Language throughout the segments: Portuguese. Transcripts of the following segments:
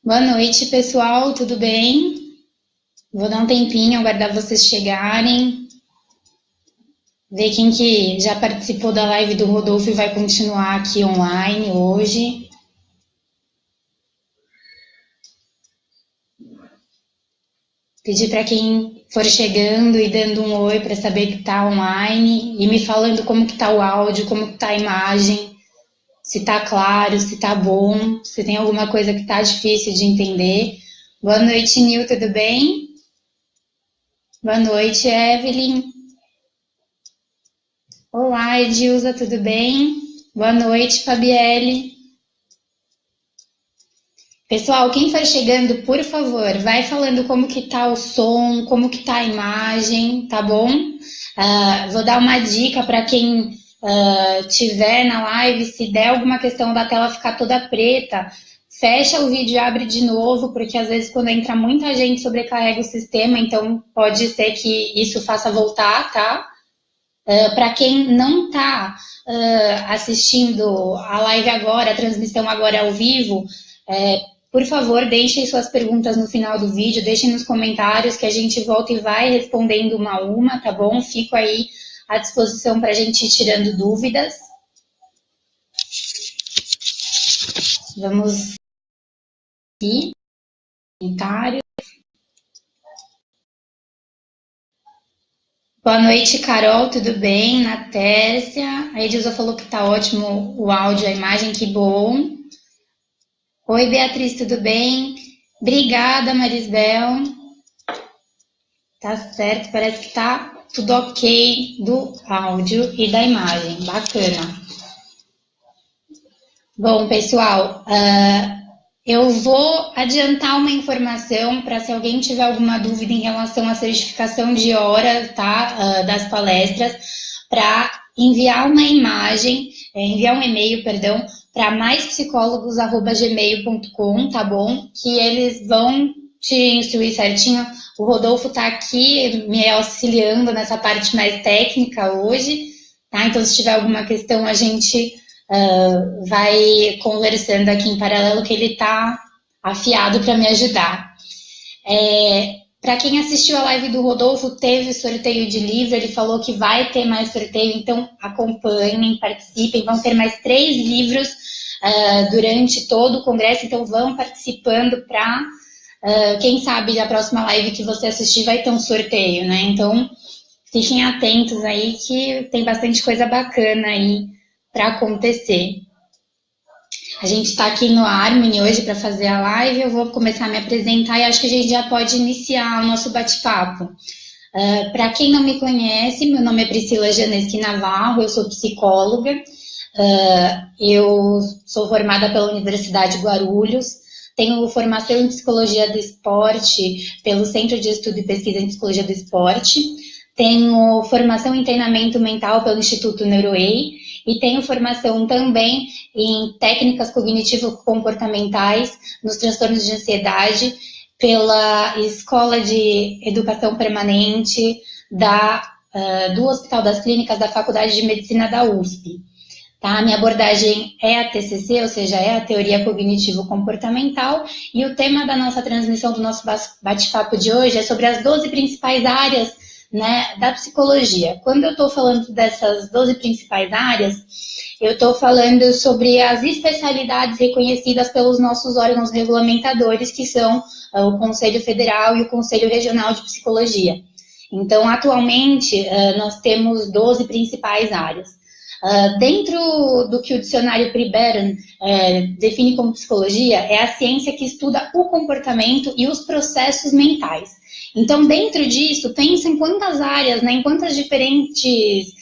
Boa noite, pessoal, tudo bem? Vou dar um tempinho, aguardar vocês chegarem, ver quem que já participou da live do Rodolfo e vai continuar aqui online hoje. Pedir para quem for chegando e dando um oi para saber que está online e me falando como que está o áudio, como que está a imagem, se está claro, se está bom, se tem alguma coisa que está difícil de entender. Boa noite, Nil, tudo bem? Boa noite, Evelyn. Olá, Edilza, tudo bem? Boa noite, Fabielle. Pessoal, quem for chegando, por favor, vai falando como que tá o som, como que tá a imagem, tá bom? Vou dar uma dica para quem tiver na live, se der alguma questão da tela ficar toda preta, fecha o vídeo e abre de novo, porque às vezes quando entra muita gente sobrecarrega o sistema, então pode ser que isso faça voltar, tá? Para quem não está assistindo a live agora, a transmissão agora ao vivo, por favor, deixem suas perguntas no final do vídeo, deixem nos comentários que a gente volta e vai respondendo uma a uma, tá bom? Fico aí à disposição para a gente ir tirando dúvidas. Vamos aqui, comentário. Boa noite, Carol, tudo bem? Natércia. A Edilza falou que tá ótimo o áudio, a imagem, que bom. Oi, Beatriz, tudo bem? Obrigada, Marisbel. Tá certo, parece que tá tudo ok do áudio e da imagem. Bacana. Bom, pessoal, eu vou adiantar uma informação para se alguém tiver alguma dúvida em relação à certificação de hora, tá, das palestras, para enviar uma imagem, enviar um e-mail, perdão, para maispsicólogos@gmail.com, tá bom? Que eles vão te instruir certinho. O Rodolfo está aqui me auxiliando nessa parte mais técnica hoje, tá? Então, se tiver alguma questão, a gente vai conversando aqui em paralelo, que ele está afiado para me ajudar. Para quem assistiu a live do Rodolfo, teve sorteio de livro, ele falou que vai ter mais sorteio, então acompanhem, participem, vão ter mais 3 livros durante todo o congresso, então vão participando para, quem sabe, a próxima live que você assistir vai ter um sorteio, né? Então, fiquem atentos aí que tem bastante coisa bacana aí para acontecer. A gente está aqui no Harmony hoje para fazer a live, eu vou começar a me apresentar e acho que a gente já pode iniciar o nosso bate-papo. Para quem não me conhece, meu nome é Priscila Janeschi Navarro, eu sou psicóloga, eu sou formada pela Universidade de Guarulhos, tenho formação em Psicologia do Esporte pelo Centro de Estudo e Pesquisa em Psicologia do Esporte, tenho formação em treinamento mental pelo Instituto Neuroei e tenho formação também em técnicas cognitivo-comportamentais nos transtornos de ansiedade pela Escola de Educação Permanente do Hospital das Clínicas da Faculdade de Medicina da USP. Tá? Minha abordagem é a TCC, ou seja, é a Teoria Cognitivo-Comportamental, e o tema da nossa transmissão, do nosso bate-papo de hoje é sobre as 12 principais áreas, né, da psicologia. Quando eu estou falando dessas 12 principais áreas, eu estou falando sobre as especialidades reconhecidas pelos nossos órgãos regulamentadores, que são o Conselho Federal e o Conselho Regional de Psicologia. Então, atualmente, nós temos 12 principais áreas. Dentro do que o dicionário Priberan define como psicologia, é a ciência que estuda o comportamento e os processos mentais. Então, dentro disso, pensa em quantas áreas, né, em quantas diferentes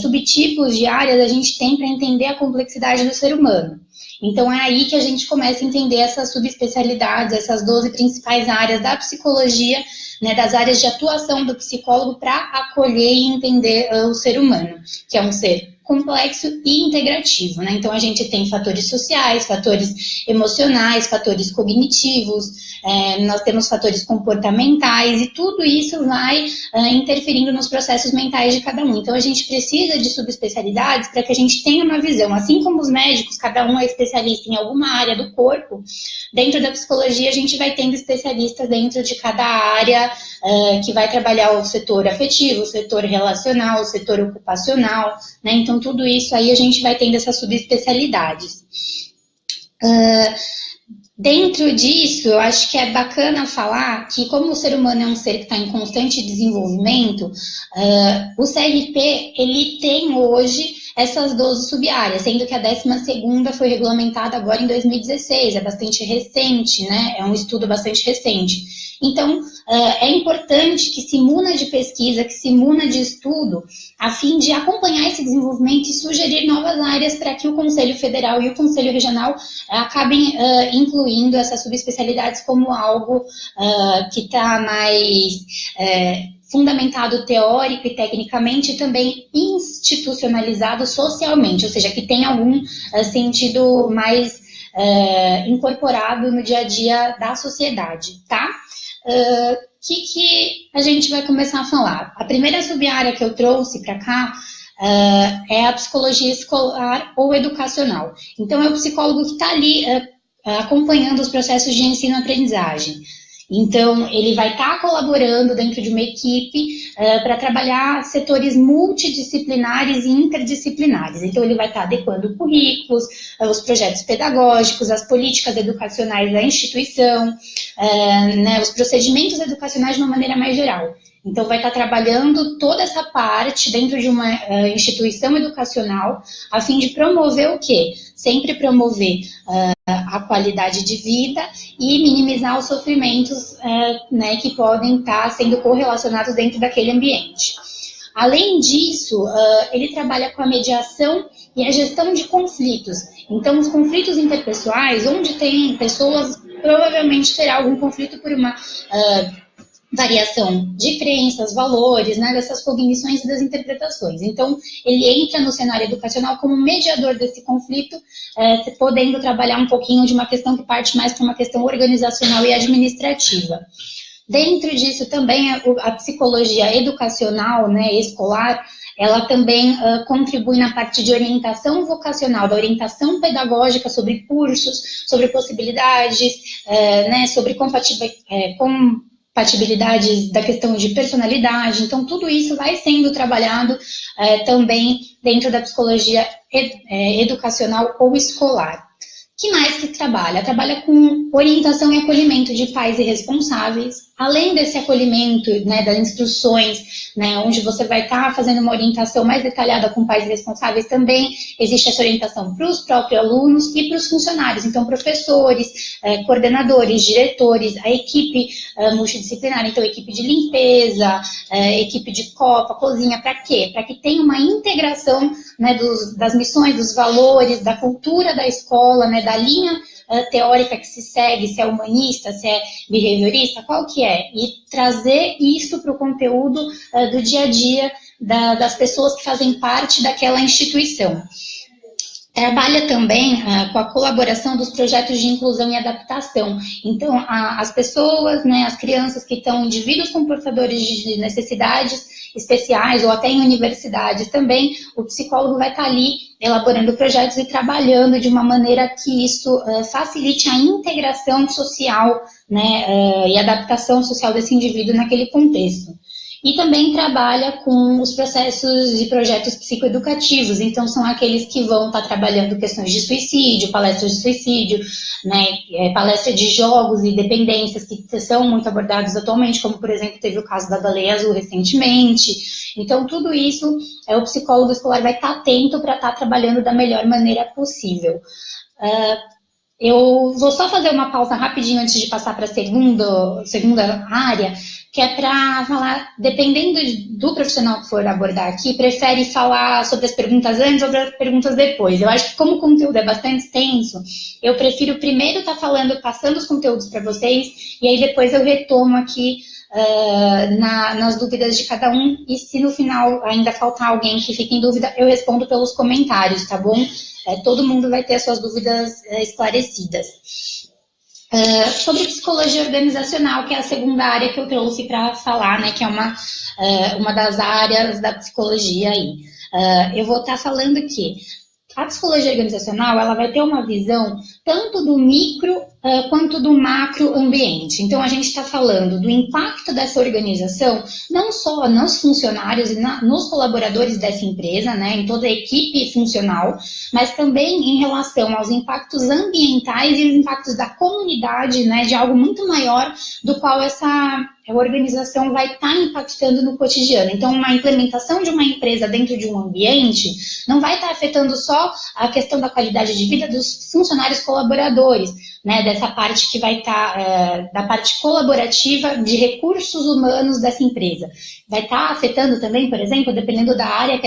subtipos de áreas a gente tem para entender a complexidade do ser humano. Então, é aí que a gente começa a entender essas subespecialidades, essas 12 principais áreas da psicologia, né, das áreas de atuação do psicólogo para acolher e entender o ser humano, que é um ser complexo e integrativo, né? Então, a gente tem fatores sociais, fatores emocionais, fatores cognitivos, nós temos fatores comportamentais e tudo isso vai interferindo nos processos mentais de cada um. Então, a gente precisa de subespecialidades para que a gente tenha uma visão. Assim como os médicos, cada um é especialista em alguma área do corpo, dentro da psicologia a gente vai tendo especialistas dentro de cada área que vai trabalhar o setor afetivo, o setor relacional, o setor ocupacional, né? Então, tudo isso aí a gente vai tendo essas subespecialidades. Dentro disso, eu acho que é bacana falar que, como o ser humano é um ser que está em constante desenvolvimento, o CRP, ele tem hoje essas 12 sub-áreas, sendo que a 12ª foi regulamentada agora em 2016, é bastante recente, né? É um estudo bastante recente. Então, é importante que se muna de pesquisa, que se muna de estudo, a fim de acompanhar esse desenvolvimento e sugerir novas áreas para que o Conselho Federal e o Conselho Regional acabem incluindo essas subespecialidades como algo que está mais fundamentado teórico e tecnicamente e também institucionalizado socialmente, ou seja, que tem algum sentido mais incorporado no dia a dia da sociedade, tá? Que a gente vai começar a falar? A primeira sub-área que eu trouxe para cá é a psicologia escolar ou educacional. Então, é o psicólogo que está ali acompanhando os processos de ensino-aprendizagem. Então, ele vai estar colaborando dentro de uma equipe para trabalhar setores multidisciplinares e interdisciplinares. Então, ele vai estar adequando currículos, os projetos pedagógicos, as políticas educacionais da instituição, né, os procedimentos educacionais de uma maneira mais geral. Então, vai estar trabalhando toda essa parte dentro de uma instituição educacional, a fim de promover o quê? Sempre promover a qualidade de vida e minimizar os sofrimentos né, que podem estar sendo correlacionados dentro daquele ambiente. Além disso, ele trabalha com a mediação e a gestão de conflitos. Então, os conflitos interpessoais, onde tem pessoas, provavelmente terá algum conflito por uma variação de crenças, valores, né, dessas cognições e das interpretações. Então, ele entra no cenário educacional como mediador desse conflito, podendo trabalhar um pouquinho de uma questão que parte mais para uma questão organizacional e administrativa. Dentro disso também a psicologia educacional, né, escolar, ela também contribui na parte de orientação vocacional, da orientação pedagógica sobre cursos, sobre possibilidades, né, sobre compatibilidades da questão de personalidade. Então, tudo isso vai sendo trabalhado também dentro da psicologia educacional ou escolar. Que mais que trabalha? Trabalha com orientação e acolhimento de pais e responsáveis, além desse acolhimento, né, das instruções, né, onde você vai estar fazendo uma orientação mais detalhada com pais e responsáveis, também existe essa orientação para os próprios alunos e para os funcionários, então professores, coordenadores, diretores, a equipe multidisciplinar, então equipe de limpeza, equipe de copa, cozinha, para quê? Para que tenha uma integração, né, das missões, dos valores, da cultura da escola, né, da linha teórica que se segue, se é humanista, se é behaviorista, qual que é? E trazer isso para o conteúdo do dia a dia das pessoas que fazem parte daquela instituição. Trabalha também com a colaboração dos projetos de inclusão e adaptação. Então, as pessoas, né, as crianças que estão, indivíduos com portadores de necessidades especiais ou até em universidades também, o psicólogo vai estar ali elaborando projetos e trabalhando de uma maneira que isso facilite a integração social, né, e adaptação social desse indivíduo naquele contexto. E também trabalha com os processos e projetos psicoeducativos, então são aqueles que vão estar trabalhando questões de suicídio, palestras de suicídio, né, palestra de jogos e dependências que são muito abordados atualmente, como por exemplo teve o caso da Baleia Azul recentemente. Então tudo isso o psicólogo escolar vai estar atento para estar trabalhando da melhor maneira possível. Eu vou só fazer uma pausa rapidinho antes de passar para a segunda área, que é para falar, dependendo do profissional que for abordar aqui, prefere falar sobre as perguntas antes ou sobre as perguntas depois. Eu acho que como o conteúdo é bastante extenso, eu prefiro primeiro estar falando, passando os conteúdos para vocês, e aí depois eu retomo aqui nas dúvidas de cada um, e se no final ainda faltar alguém que fique em dúvida, eu respondo pelos comentários, tá bom? Todo mundo vai ter as suas dúvidas esclarecidas. Sobre psicologia organizacional, que é a segunda área que eu trouxe para falar, né, que é uma das áreas da psicologia aí. Eu vou estar falando que a psicologia organizacional, ela vai ter uma visão tanto do micro quanto do macro ambiente. Então, a gente está falando do impacto dessa organização, não só nos funcionários e nos colaboradores dessa empresa, né, em toda a equipe funcional, mas também em relação aos impactos ambientais e os impactos da comunidade, né, de algo muito maior do qual essa organização vai estar impactando no cotidiano. Então, uma implementação de uma empresa dentro de um ambiente não vai estar afetando só a questão da qualidade de vida dos funcionários colaboradores, né, dessa parte que vai estar, da parte colaborativa de recursos humanos dessa empresa. Vai estar afetando também, por exemplo, dependendo da área que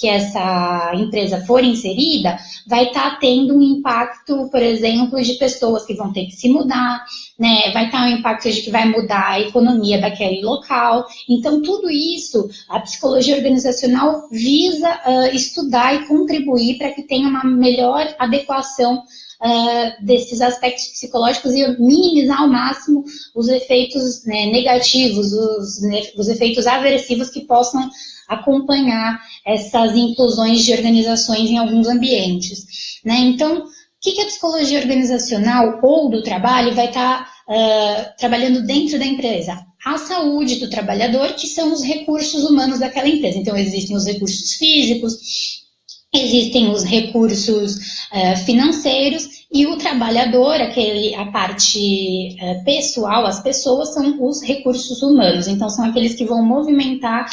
essa empresa for inserida, vai estar tendo um impacto, por exemplo, de pessoas que vão ter que se mudar, né? Vai estar um impacto de que vai mudar a economia daquele local. Então, tudo isso, a psicologia organizacional visa estudar e contribuir para que tenha uma melhor adequação desses aspectos psicológicos e minimizar ao máximo os efeitos, né, negativos, os efeitos aversivos que possam acompanhar essas inclusões de organizações em alguns ambientes, né? Então, o que a psicologia organizacional ou do trabalho vai estar trabalhando dentro da empresa? A saúde do trabalhador, que são os recursos humanos daquela empresa. Então, existem os recursos físicos, existem os recursos financeiros, e o trabalhador, a parte pessoal, as pessoas, são os recursos humanos. Então, são aqueles que vão movimentar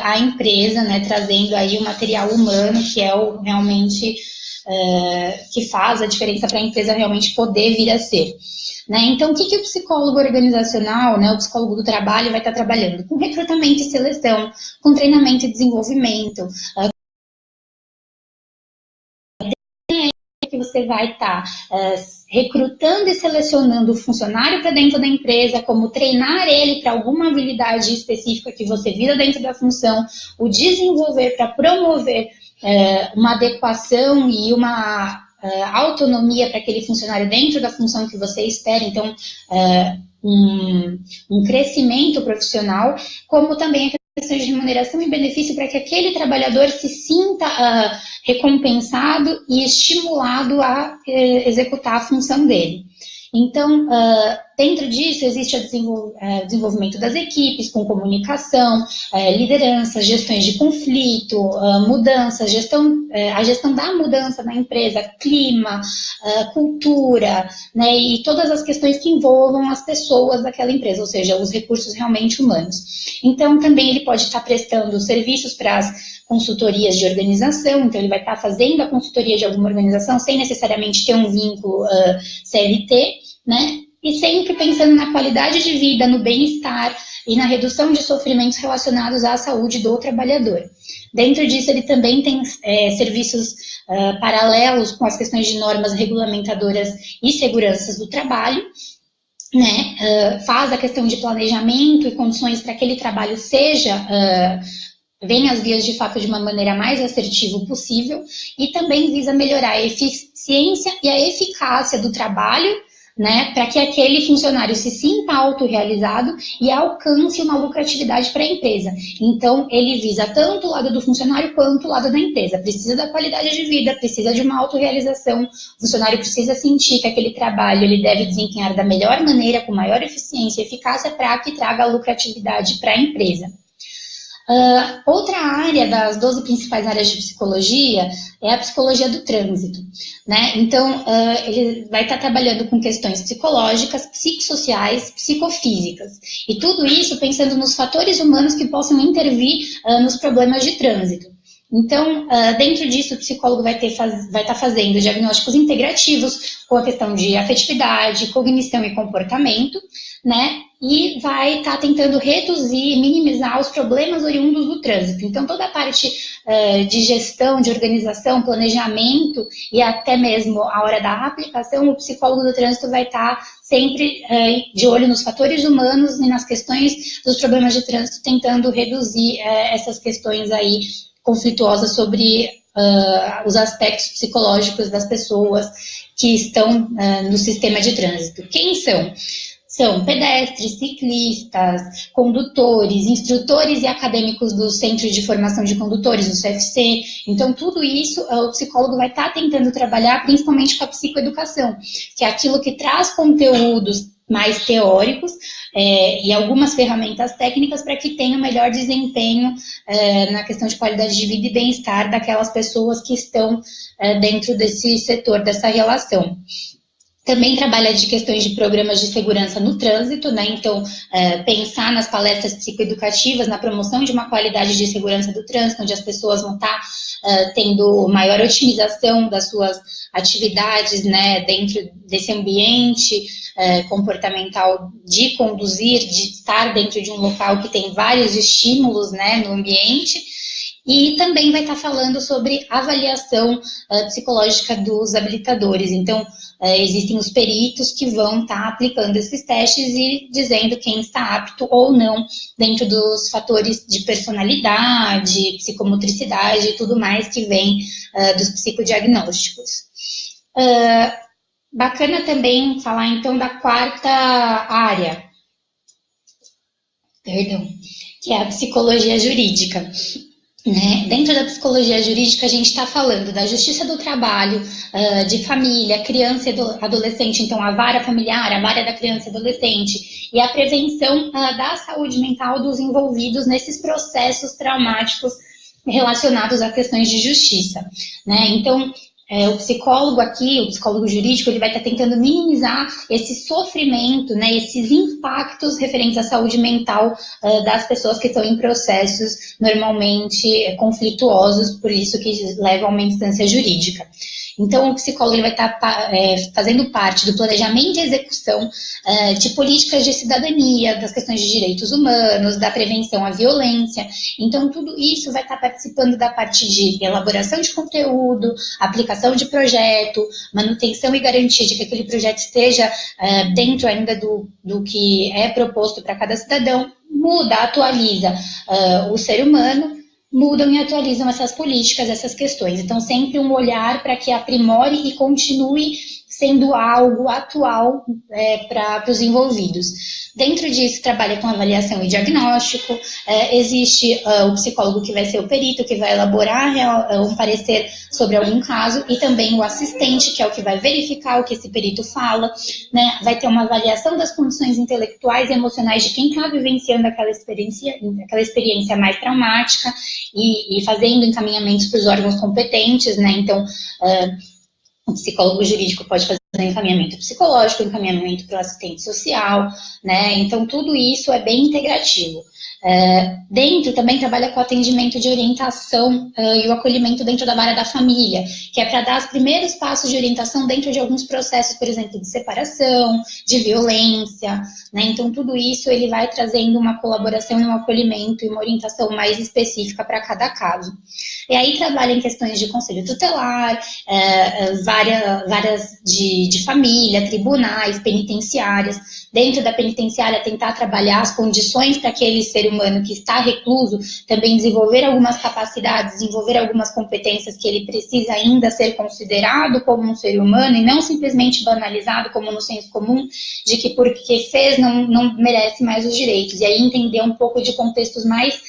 a empresa, né, trazendo aí o material humano, que é realmente que faz a diferença para a empresa realmente poder vir a ser. Né? Então, o que o psicólogo organizacional, né, o psicólogo do trabalho, vai estar trabalhando? Com recrutamento e seleção, com treinamento e desenvolvimento, que você vai estar recrutando e selecionando o funcionário para dentro da empresa, como treinar ele para alguma habilidade específica que você vira dentro da função, o desenvolver para promover uma adequação e uma autonomia para aquele funcionário dentro da função que você espera, então um crescimento profissional, como também a questão de remuneração e benefício para que aquele trabalhador se sinta recompensado e estimulado a executar a função dele. Então, dentro disso, existe o desenvolvimento das equipes, com comunicação, liderança, gestões de conflito, mudanças, a gestão da mudança na empresa, clima, cultura, né, e todas as questões que envolvam as pessoas daquela empresa, ou seja, os recursos realmente humanos. Então, também ele pode estar prestando serviços para as consultorias de organização, então ele vai estar fazendo a consultoria de alguma organização sem necessariamente ter um vínculo CLT, né? E sempre pensando na qualidade de vida, no bem-estar e na redução de sofrimentos relacionados à saúde do trabalhador. Dentro disso, ele também tem serviços paralelos com as questões de normas regulamentadoras e seguranças do trabalho, né? Faz a questão de planejamento e condições para que aquele trabalho venha às vias de fato de uma maneira mais assertiva possível, e também visa melhorar a eficiência e a eficácia do trabalho, né, para que aquele funcionário se sinta autorrealizado e alcance uma lucratividade para a empresa. Então, ele visa tanto o lado do funcionário quanto o lado da empresa. Precisa da qualidade de vida, precisa de uma autorrealização, o funcionário precisa sentir que aquele trabalho ele deve desempenhar da melhor maneira, com maior eficiência e eficácia, para que traga lucratividade para a empresa. Outra área das 12 principais áreas de psicologia é a psicologia do trânsito, né? Então, ele vai estar trabalhando com questões psicológicas, psicossociais, psicofísicas, e tudo isso pensando nos fatores humanos que possam intervir nos problemas de trânsito. Então, dentro disso, o psicólogo vai estar fazendo diagnósticos integrativos com a questão de afetividade, cognição e comportamento, né? E vai estar tentando reduzir e minimizar os problemas oriundos do trânsito. Então, toda a parte de gestão, de organização, planejamento e até mesmo a hora da aplicação, o psicólogo do trânsito vai estar sempre de olho nos fatores humanos e nas questões dos problemas de trânsito, tentando reduzir essas questões aí conflituosas sobre os aspectos psicológicos das pessoas que estão no sistema de trânsito. Quem são? São pedestres, ciclistas, condutores, instrutores e acadêmicos do Centro de Formação de Condutores, do CFC. Então, tudo isso o psicólogo vai estar tentando trabalhar, principalmente com a psicoeducação, que é aquilo que traz conteúdos mais teóricos e algumas ferramentas técnicas para que tenha um melhor desempenho na questão de qualidade de vida e bem-estar daquelas pessoas que estão dentro desse setor, dessa relação. Também trabalha de questões de programas de segurança no trânsito, né? Então, pensar nas palestras psicoeducativas, na promoção de uma qualidade de segurança do trânsito, onde as pessoas vão estar tendo maior otimização das suas atividades, né, dentro desse ambiente comportamental de conduzir, de estar dentro de um local que tem vários estímulos, né, no ambiente. E também vai estar falando sobre avaliação psicológica dos habilitadores. Então, existem os peritos que vão estar aplicando esses testes e dizendo quem está apto ou não dentro dos fatores de personalidade, psicomotricidade e tudo mais que vem dos psicodiagnósticos. Bacana também falar então da quarta área, que é a psicologia jurídica. Né? Dentro da psicologia jurídica, a gente está falando da justiça do trabalho, de família, criança e adolescente, então a vara familiar, a vara da criança e adolescente, e a prevenção da saúde mental dos envolvidos nesses processos traumáticos relacionados a questões de justiça. Né? Então, o psicólogo aqui, o psicólogo jurídico, ele vai estar tentando minimizar esse sofrimento, né, esses impactos referentes à saúde mental das pessoas que estão em processos normalmente conflituosos, por isso que levam a uma instância jurídica. Então, o psicólogo ele vai estar fazendo parte do planejamento e execução de políticas de cidadania, das questões de direitos humanos, da prevenção à violência. Então, tudo isso vai estar participando da parte de elaboração de conteúdo, aplicação de projeto, manutenção e garantia de que aquele projeto esteja dentro ainda do que é proposto para cada cidadão, muda, atualiza o ser humano, mudam e atualizam essas políticas, essas questões. Então, sempre um olhar para que aprimore e continue sendo algo atual para os envolvidos. Dentro disso, trabalha com avaliação e diagnóstico, existe o psicólogo que vai ser o perito, que vai elaborar um parecer sobre algum caso, e também o assistente, que é o que vai verificar o que esse perito fala, né? Vai ter uma avaliação das condições intelectuais e emocionais de quem está vivenciando aquela experiência mais traumática e fazendo encaminhamentos para os órgãos competentes, né? Então, o psicólogo jurídico pode fazer encaminhamento psicológico, encaminhamento para o assistente social, né? Então, tudo isso é bem integrativo. Dentro também trabalha com atendimento de orientação e o acolhimento dentro da vara da família, que é para dar os primeiros passos de orientação dentro de alguns processos, por exemplo, de separação, de violência, né? Então, tudo isso ele vai trazendo uma colaboração e um acolhimento e uma orientação mais específica para cada caso. E aí trabalha em questões de conselho tutelar, várias de família, tribunais, penitenciárias. Dentro da penitenciária, tentar trabalhar as condições para aquele ser humano que está recluso, também desenvolver algumas capacidades, desenvolver algumas competências que ele precisa ainda ser considerado como um ser humano e não simplesmente banalizado como no senso comum, de que porque fez não merece mais os direitos. E aí entender um pouco de contextos mais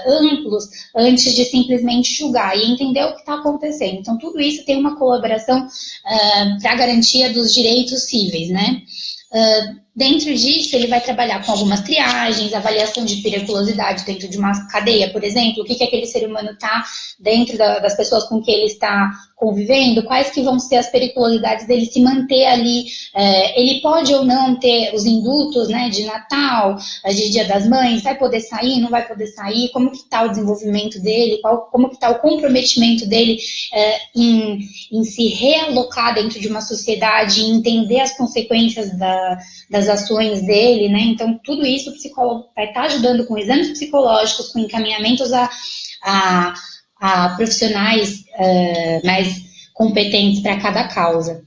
amplos antes de simplesmente julgar e entender o que está acontecendo. Então, tudo isso tem uma colaboração para a garantia dos direitos cíveis, né? Dentro disso, ele vai trabalhar com algumas triagens, avaliação de periculosidade dentro de uma cadeia, por exemplo, o que aquele ser humano está dentro das pessoas com que ele está convivendo, quais que vão ser as periculosidades dele se manter ali, ele pode ou não ter os indultos, né, de Natal, de Dia das Mães, vai poder sair, não vai poder sair, como que está o desenvolvimento dele, como que está o comprometimento dele em se realocar dentro de uma sociedade e entender as consequências das ações dele, né? Então, tudo isso o psicólogo vai estar ajudando com exames psicológicos, com encaminhamentos a a profissionais mais competentes para cada causa.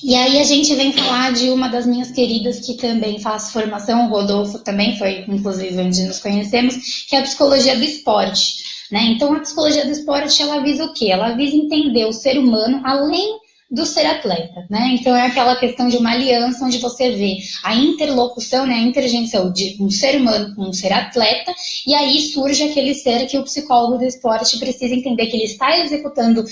E aí a gente vem falar de uma das minhas queridas que também faz formação, o Rodolfo também foi, inclusive, onde nos conhecemos, que é a psicologia do esporte, né? Então a psicologia do esporte, ela visa o quê? Ela visa entender o ser humano além do ser atleta, né? Então é aquela questão de uma aliança onde você vê a interlocução, né, a interjeição de um ser humano com um ser atleta, e aí surge aquele ser que o psicólogo do esporte precisa entender que ele está executando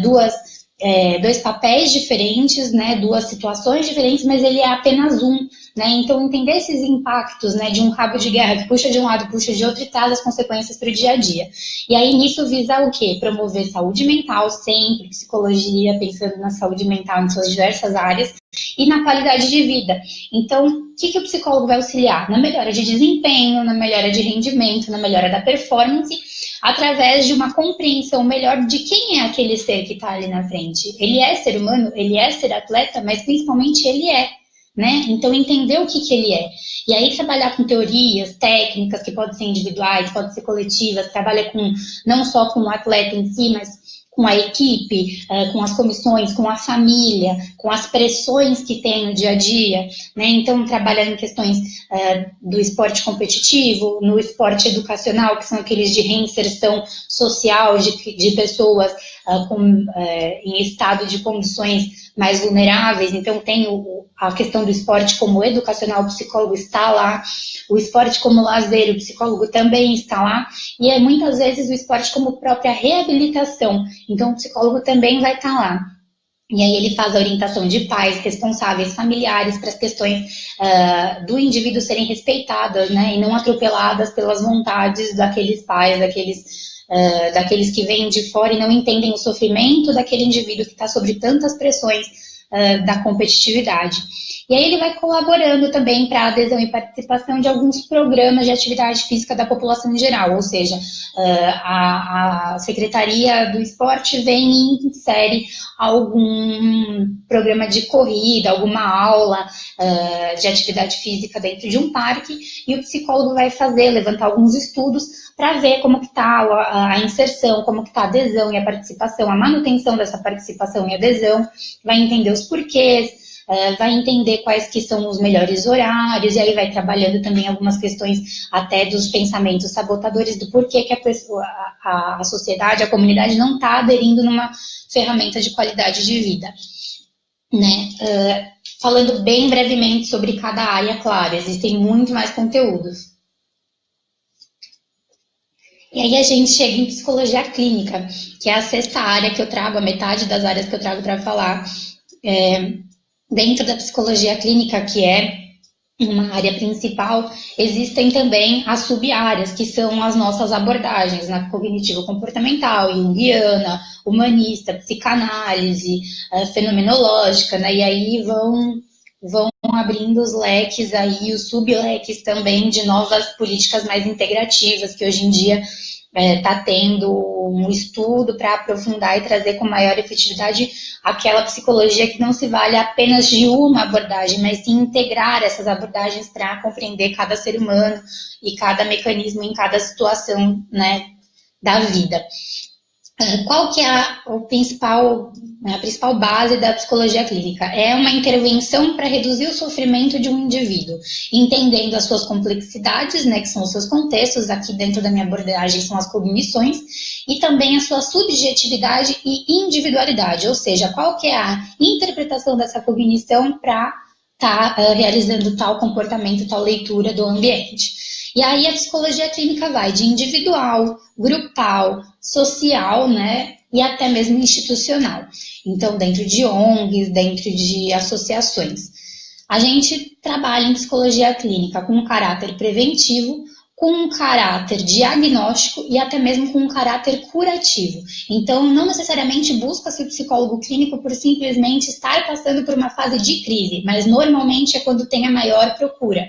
dois papéis diferentes, né, duas situações diferentes, mas ele é apenas um, né? Então entender esses impactos, né, de um cabo de guerra que puxa de um lado, puxa de outro e traz as consequências para o dia a dia. E aí nisso visa o quê? Promover saúde mental sempre, psicologia, pensando na saúde mental em suas diversas áreas e na qualidade de vida. Então, o que o psicólogo vai auxiliar? Na melhora de desempenho, na melhora de rendimento, na melhora da performance, através de uma compreensão melhor de quem é aquele ser que está ali na frente. Ele é ser humano, ele é ser atleta, mas principalmente ele é, né? Então entender o que ele é. E aí trabalhar com teorias, técnicas que podem ser individuais, podem ser coletivas, trabalha não só com o atleta em si, mas com a equipe, com as comissões, com a família, com as pressões que tem no dia a dia, né? Então, trabalhar em questões do esporte competitivo, no esporte educacional, que são aqueles de reinserção social de pessoas em estado de condições mais vulneráveis. Então, tem a questão do esporte como educacional, o psicólogo está lá, o esporte como lazer, o psicólogo também está lá, e muitas vezes o esporte como própria reabilitação. Então, o psicólogo também vai estar lá. E aí ele faz a orientação de pais, responsáveis, familiares, para as questões do indivíduo serem respeitadas, né, e não atropeladas pelas vontades daqueles pais, daqueles que vêm de fora e não entendem o sofrimento daquele indivíduo que está sob tantas pressões da competitividade. E aí ele vai colaborando também para a adesão e participação de alguns programas de atividade física da população em geral, ou seja, a Secretaria do Esporte vem e insere algum programa de corrida, alguma aula de atividade física dentro de um parque, e o psicólogo vai levantar alguns estudos para ver como que está a inserção, como que está a adesão e a participação, a manutenção dessa participação e adesão, vai entender os porquês, vai entender quais que são os melhores horários, e aí vai trabalhando também algumas questões até dos pensamentos sabotadores do porquê que a sociedade, a comunidade não está aderindo numa ferramenta de qualidade de vida, né? Falando bem brevemente sobre cada área, claro, existem muito mais conteúdos. E aí a gente chega em psicologia clínica, que é a sexta área que eu trago, a metade das áreas que eu trago para falar. Dentro da psicologia clínica, que é uma área principal, existem também as sub-áreas, que são as nossas abordagens na cognitivo-comportamental, junguiana, humanista, psicanálise, fenomenológica, né? E aí vão abrindo os leques aí, os sub-leques também de novas políticas mais integrativas, que hoje em dia está tendo um estudo para aprofundar e trazer com maior efetividade aquela psicologia que não se vale apenas de uma abordagem, mas sim integrar essas abordagens para compreender cada ser humano e cada mecanismo em cada situação, né, da vida. Qual que é a principal base da psicologia clínica? É uma intervenção para reduzir o sofrimento de um indivíduo, entendendo as suas complexidades, né, que são os seus contextos, aqui dentro da minha abordagem são as cognições, e também a sua subjetividade e individualidade, ou seja, qual que é a interpretação dessa cognição para estar realizando tal comportamento, tal leitura do ambiente. E aí a psicologia clínica vai de individual, grupal, social, né, e até mesmo institucional. Então, dentro de ONGs, dentro de associações. A gente trabalha em psicologia clínica com um caráter preventivo, com um caráter diagnóstico e até mesmo com um caráter curativo. Então, não necessariamente busca-se o psicólogo clínico por simplesmente estar passando por uma fase de crise, mas normalmente é quando tem a maior procura.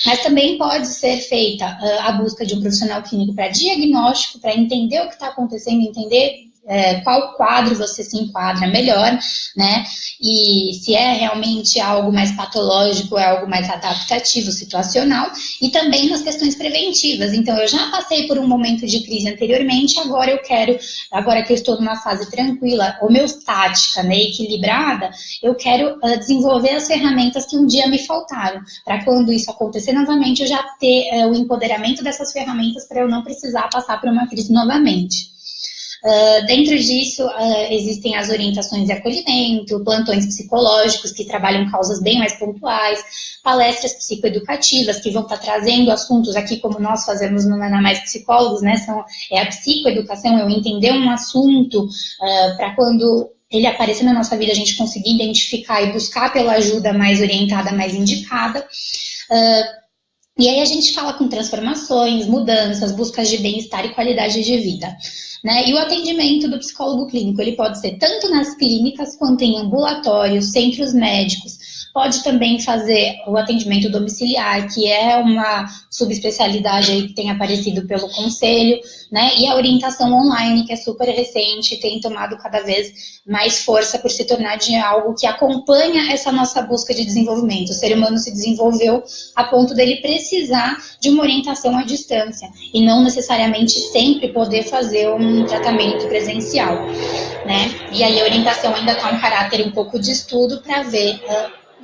Mas também pode ser feita a busca de um profissional clínico para diagnóstico, para entender o que está acontecendo, entender qual quadro você se enquadra melhor, né? E se é realmente algo mais patológico, é algo mais adaptativo, situacional, e também nas questões preventivas. Então, eu já passei por um momento de crise anteriormente, agora que eu estou numa fase tranquila, homeostática, né, equilibrada, eu quero desenvolver as ferramentas que um dia me faltaram, para quando isso acontecer novamente, eu já ter o empoderamento dessas ferramentas para eu não precisar passar por uma crise novamente. Dentro disso, existem as orientações de acolhimento, plantões psicológicos que trabalham causas bem mais pontuais, palestras psicoeducativas que vão estar trazendo assuntos aqui, como nós fazemos no Ana Mais Psicólogos, né? É a psicoeducação, eu entender um assunto para quando ele aparecer na nossa vida, a gente conseguir identificar e buscar pela ajuda mais orientada, mais indicada. E aí a gente fala com transformações, mudanças, buscas de bem-estar e qualidade de vida. Né? E o atendimento do psicólogo clínico, ele pode ser tanto nas clínicas quanto em ambulatórios, centros médicos. Pode também fazer o atendimento domiciliar, que é uma subespecialidade aí que tem aparecido pelo conselho, né? E a orientação online, que é super recente, tem tomado cada vez mais força por se tornar de algo que acompanha essa nossa busca de desenvolvimento. O ser humano se desenvolveu a ponto dele precisar de uma orientação à distância e não necessariamente sempre poder fazer um tratamento presencial, né? E aí a orientação ainda está um caráter um pouco de estudo para ver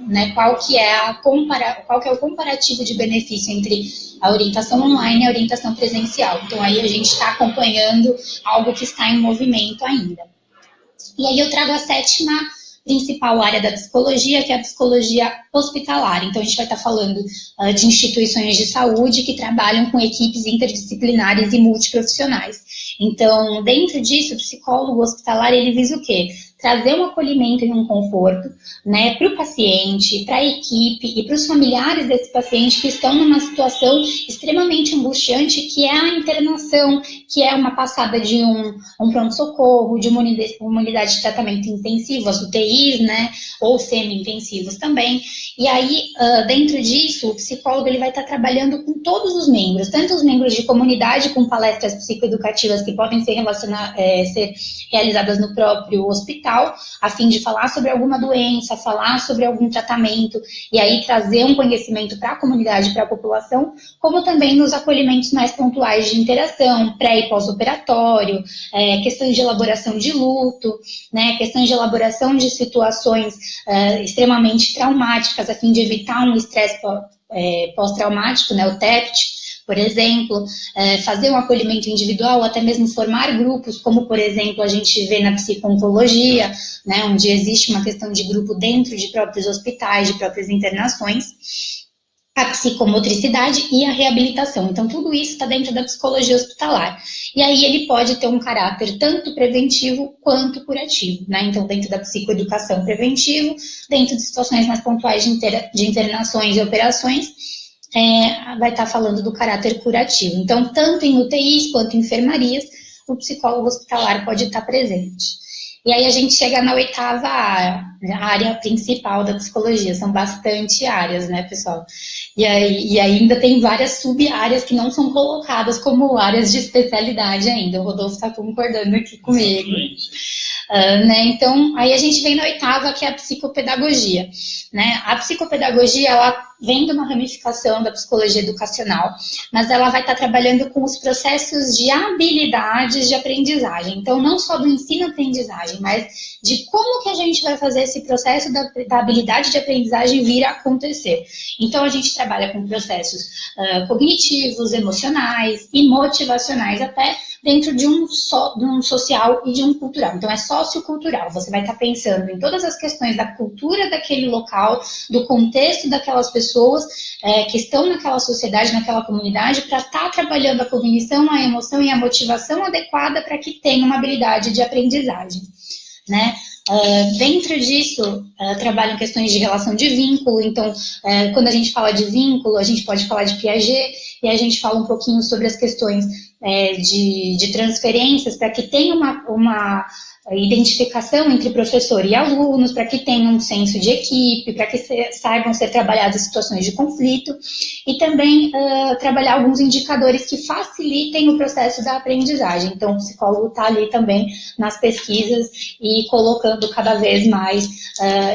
né, qual que é o comparativo de benefício entre a orientação online e a orientação presencial. Então aí a gente está acompanhando algo que está em movimento ainda. E aí eu trago a sétima principal área da psicologia, que é a psicologia hospitalar. Então a gente vai estar falando de instituições de saúde que trabalham com equipes interdisciplinares e multiprofissionais. Então, dentro disso, o psicólogo hospitalar, ele visa o quê? Trazer um acolhimento e um conforto, né, para o paciente, para a equipe e para os familiares desse paciente que estão numa situação extremamente angustiante, que é a internação, que é uma passada de um pronto-socorro, de uma unidade de tratamento intensivo, as UTIs, né, ou semi-intensivos também. E aí, dentro disso, o psicólogo ele vai estar trabalhando com todos os membros, tanto os membros de comunidade, com palestras psicoeducativas que podem ser realizadas no próprio hospital, a fim de falar sobre alguma doença, falar sobre algum tratamento, e aí trazer um conhecimento para a comunidade, para a população, como também nos acolhimentos mais pontuais de interação, pré e pós-operatório, questões de elaboração de luto, né, questões de elaboração de situações extremamente traumáticas, a fim de evitar um estresse pós-traumático, né, o TEPT, por exemplo, fazer um acolhimento individual, até mesmo formar grupos, como, por exemplo, a gente vê na psico-oncologia, né, onde existe uma questão de grupo dentro de próprios hospitais, de próprias internações, a psicomotricidade e a reabilitação. Então, tudo isso está dentro da psicologia hospitalar. E aí ele pode ter um caráter tanto preventivo quanto curativo, né? Então, dentro da psicoeducação preventivo, dentro de situações mais pontuais de internações e operações, vai estar falando do caráter curativo. Então, tanto em UTIs quanto em enfermarias, o psicólogo hospitalar pode estar presente. E aí a gente chega na oitava área principal da psicologia. São bastante áreas, né, pessoal? E ainda tem várias sub-áreas que não são colocadas como áreas de especialidade ainda. O Rodolfo está concordando aqui comigo. Né? Então, aí a gente vem na oitava, que é a psicopedagogia. Né? A psicopedagogia, ela vem de uma ramificação da psicologia educacional, mas ela vai estar trabalhando com os processos de habilidades de aprendizagem. Então, não só do ensino-aprendizagem, mas de como que a gente vai fazer esse processo da habilidade de aprendizagem vir a acontecer. Então, a gente trabalha com processos cognitivos, emocionais e motivacionais, até dentro de um social e de um cultural. Então, é sociocultural. Você vai estar pensando em todas as questões da cultura daquele local, do contexto daquelas pessoas que estão naquela sociedade, naquela comunidade, para estar trabalhando a cognição, a emoção e a motivação adequada para que tenha uma habilidade de aprendizagem, né? Dentro disso, trabalham questões de relação de vínculo. Então, quando a gente fala de vínculo, a gente pode falar de Piaget, e a gente fala um pouquinho sobre as questões de transferências, para que tenha uma identificação entre professor e alunos, para que tenham um senso de equipe, para que saibam ser trabalhadas situações de conflito, e também trabalhar alguns indicadores que facilitem o processo da aprendizagem. Então, o psicólogo está ali também nas pesquisas e colocando cada vez mais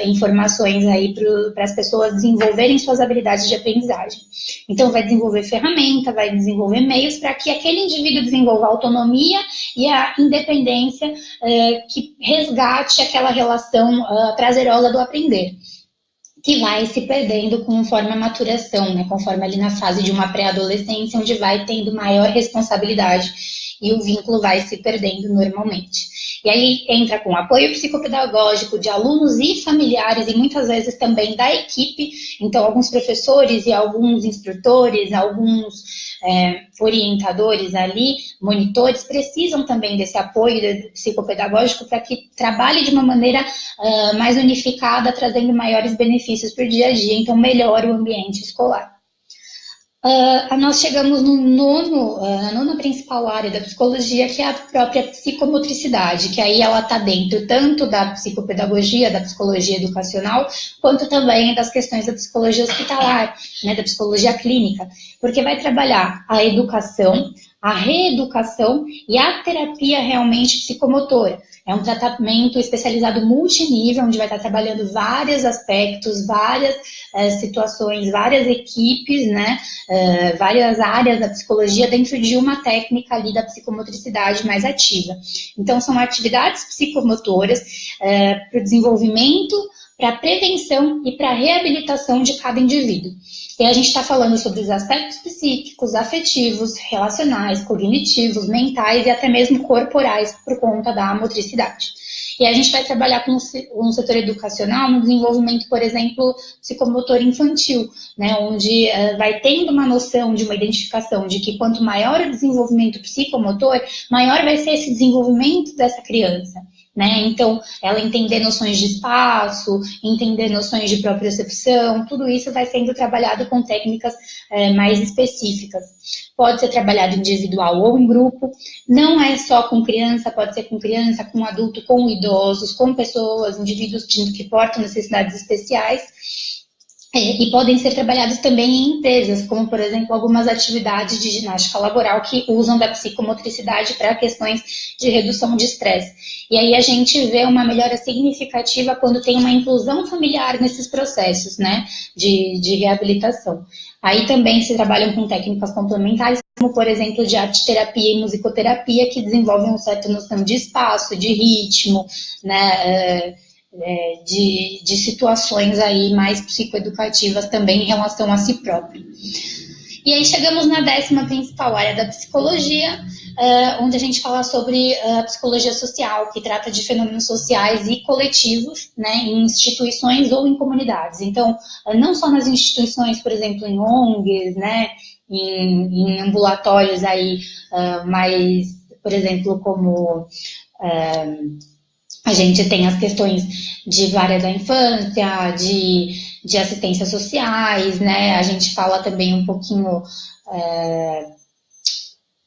informações aí para as pessoas desenvolverem suas habilidades de aprendizagem. Então, vai desenvolver ferramenta, vai desenvolver meios para que aquele indivíduo desenvolva a autonomia e a independência que resgate aquela relação prazerosa do aprender, que vai se perdendo conforme a maturação, né? Conforme ali na fase de uma pré-adolescência, onde vai tendo maior responsabilidade e o vínculo vai se perdendo normalmente. E aí entra com apoio psicopedagógico de alunos e familiares, e muitas vezes também da equipe. Então, alguns professores e alguns instrutores, alguns orientadores ali, monitores, precisam também desse apoio psicopedagógico para que trabalhe de uma maneira mais unificada, trazendo maiores benefícios para o dia a dia, então melhora o ambiente escolar. Nós chegamos na nona principal área da psicologia, que é a própria psicomotricidade, que aí ela está dentro tanto da psicopedagogia, da psicologia educacional, quanto também das questões da psicologia hospitalar, né, da psicologia clínica, porque vai trabalhar a educação, a reeducação e a terapia realmente psicomotora. É um tratamento especializado multinível, onde vai estar trabalhando vários aspectos, várias situações, várias equipes, né, várias áreas da psicologia dentro de uma técnica ali da psicomotricidade mais ativa. Então, são atividades psicomotoras para o desenvolvimento, para a prevenção e para a reabilitação de cada indivíduo. E a gente está falando sobre os aspectos psíquicos, afetivos, relacionais, cognitivos, mentais e até mesmo corporais por conta da motricidade. E a gente vai trabalhar com um setor educacional no desenvolvimento, por exemplo, psicomotor infantil, né, onde vai tendo uma noção de uma identificação de que quanto maior o desenvolvimento psicomotor, maior vai ser esse desenvolvimento dessa criança. Né? Então, ela entender noções de espaço, entender noções de propriocepção, tudo isso vai sendo trabalhado com técnicas mais específicas. Pode ser trabalhado individual ou em grupo, não é só com criança, pode ser com criança, com adulto, com idosos, com pessoas, indivíduos que portam necessidades especiais. E podem ser trabalhados também em empresas, como, por exemplo, algumas atividades de ginástica laboral que usam da psicomotricidade para questões de redução de estresse. E aí a gente vê uma melhora significativa quando tem uma inclusão familiar nesses processos, né, de reabilitação. Aí também se trabalham com técnicas complementares, como, por exemplo, de arte-terapia e musicoterapia, que desenvolvem uma certa noção de espaço, de ritmo, né, de situações aí mais psicoeducativas também em relação a si próprio. E aí chegamos na 10ª principal área da psicologia, onde a gente fala sobre a psicologia social, que trata de fenômenos sociais e coletivos, né, em instituições ou em comunidades. Então, não só nas instituições, por exemplo, em ONGs, né, em ambulatórios aí, mais, por exemplo, como a gente tem as questões de vara da infância, de assistências sociais, né? A gente fala também um pouquinho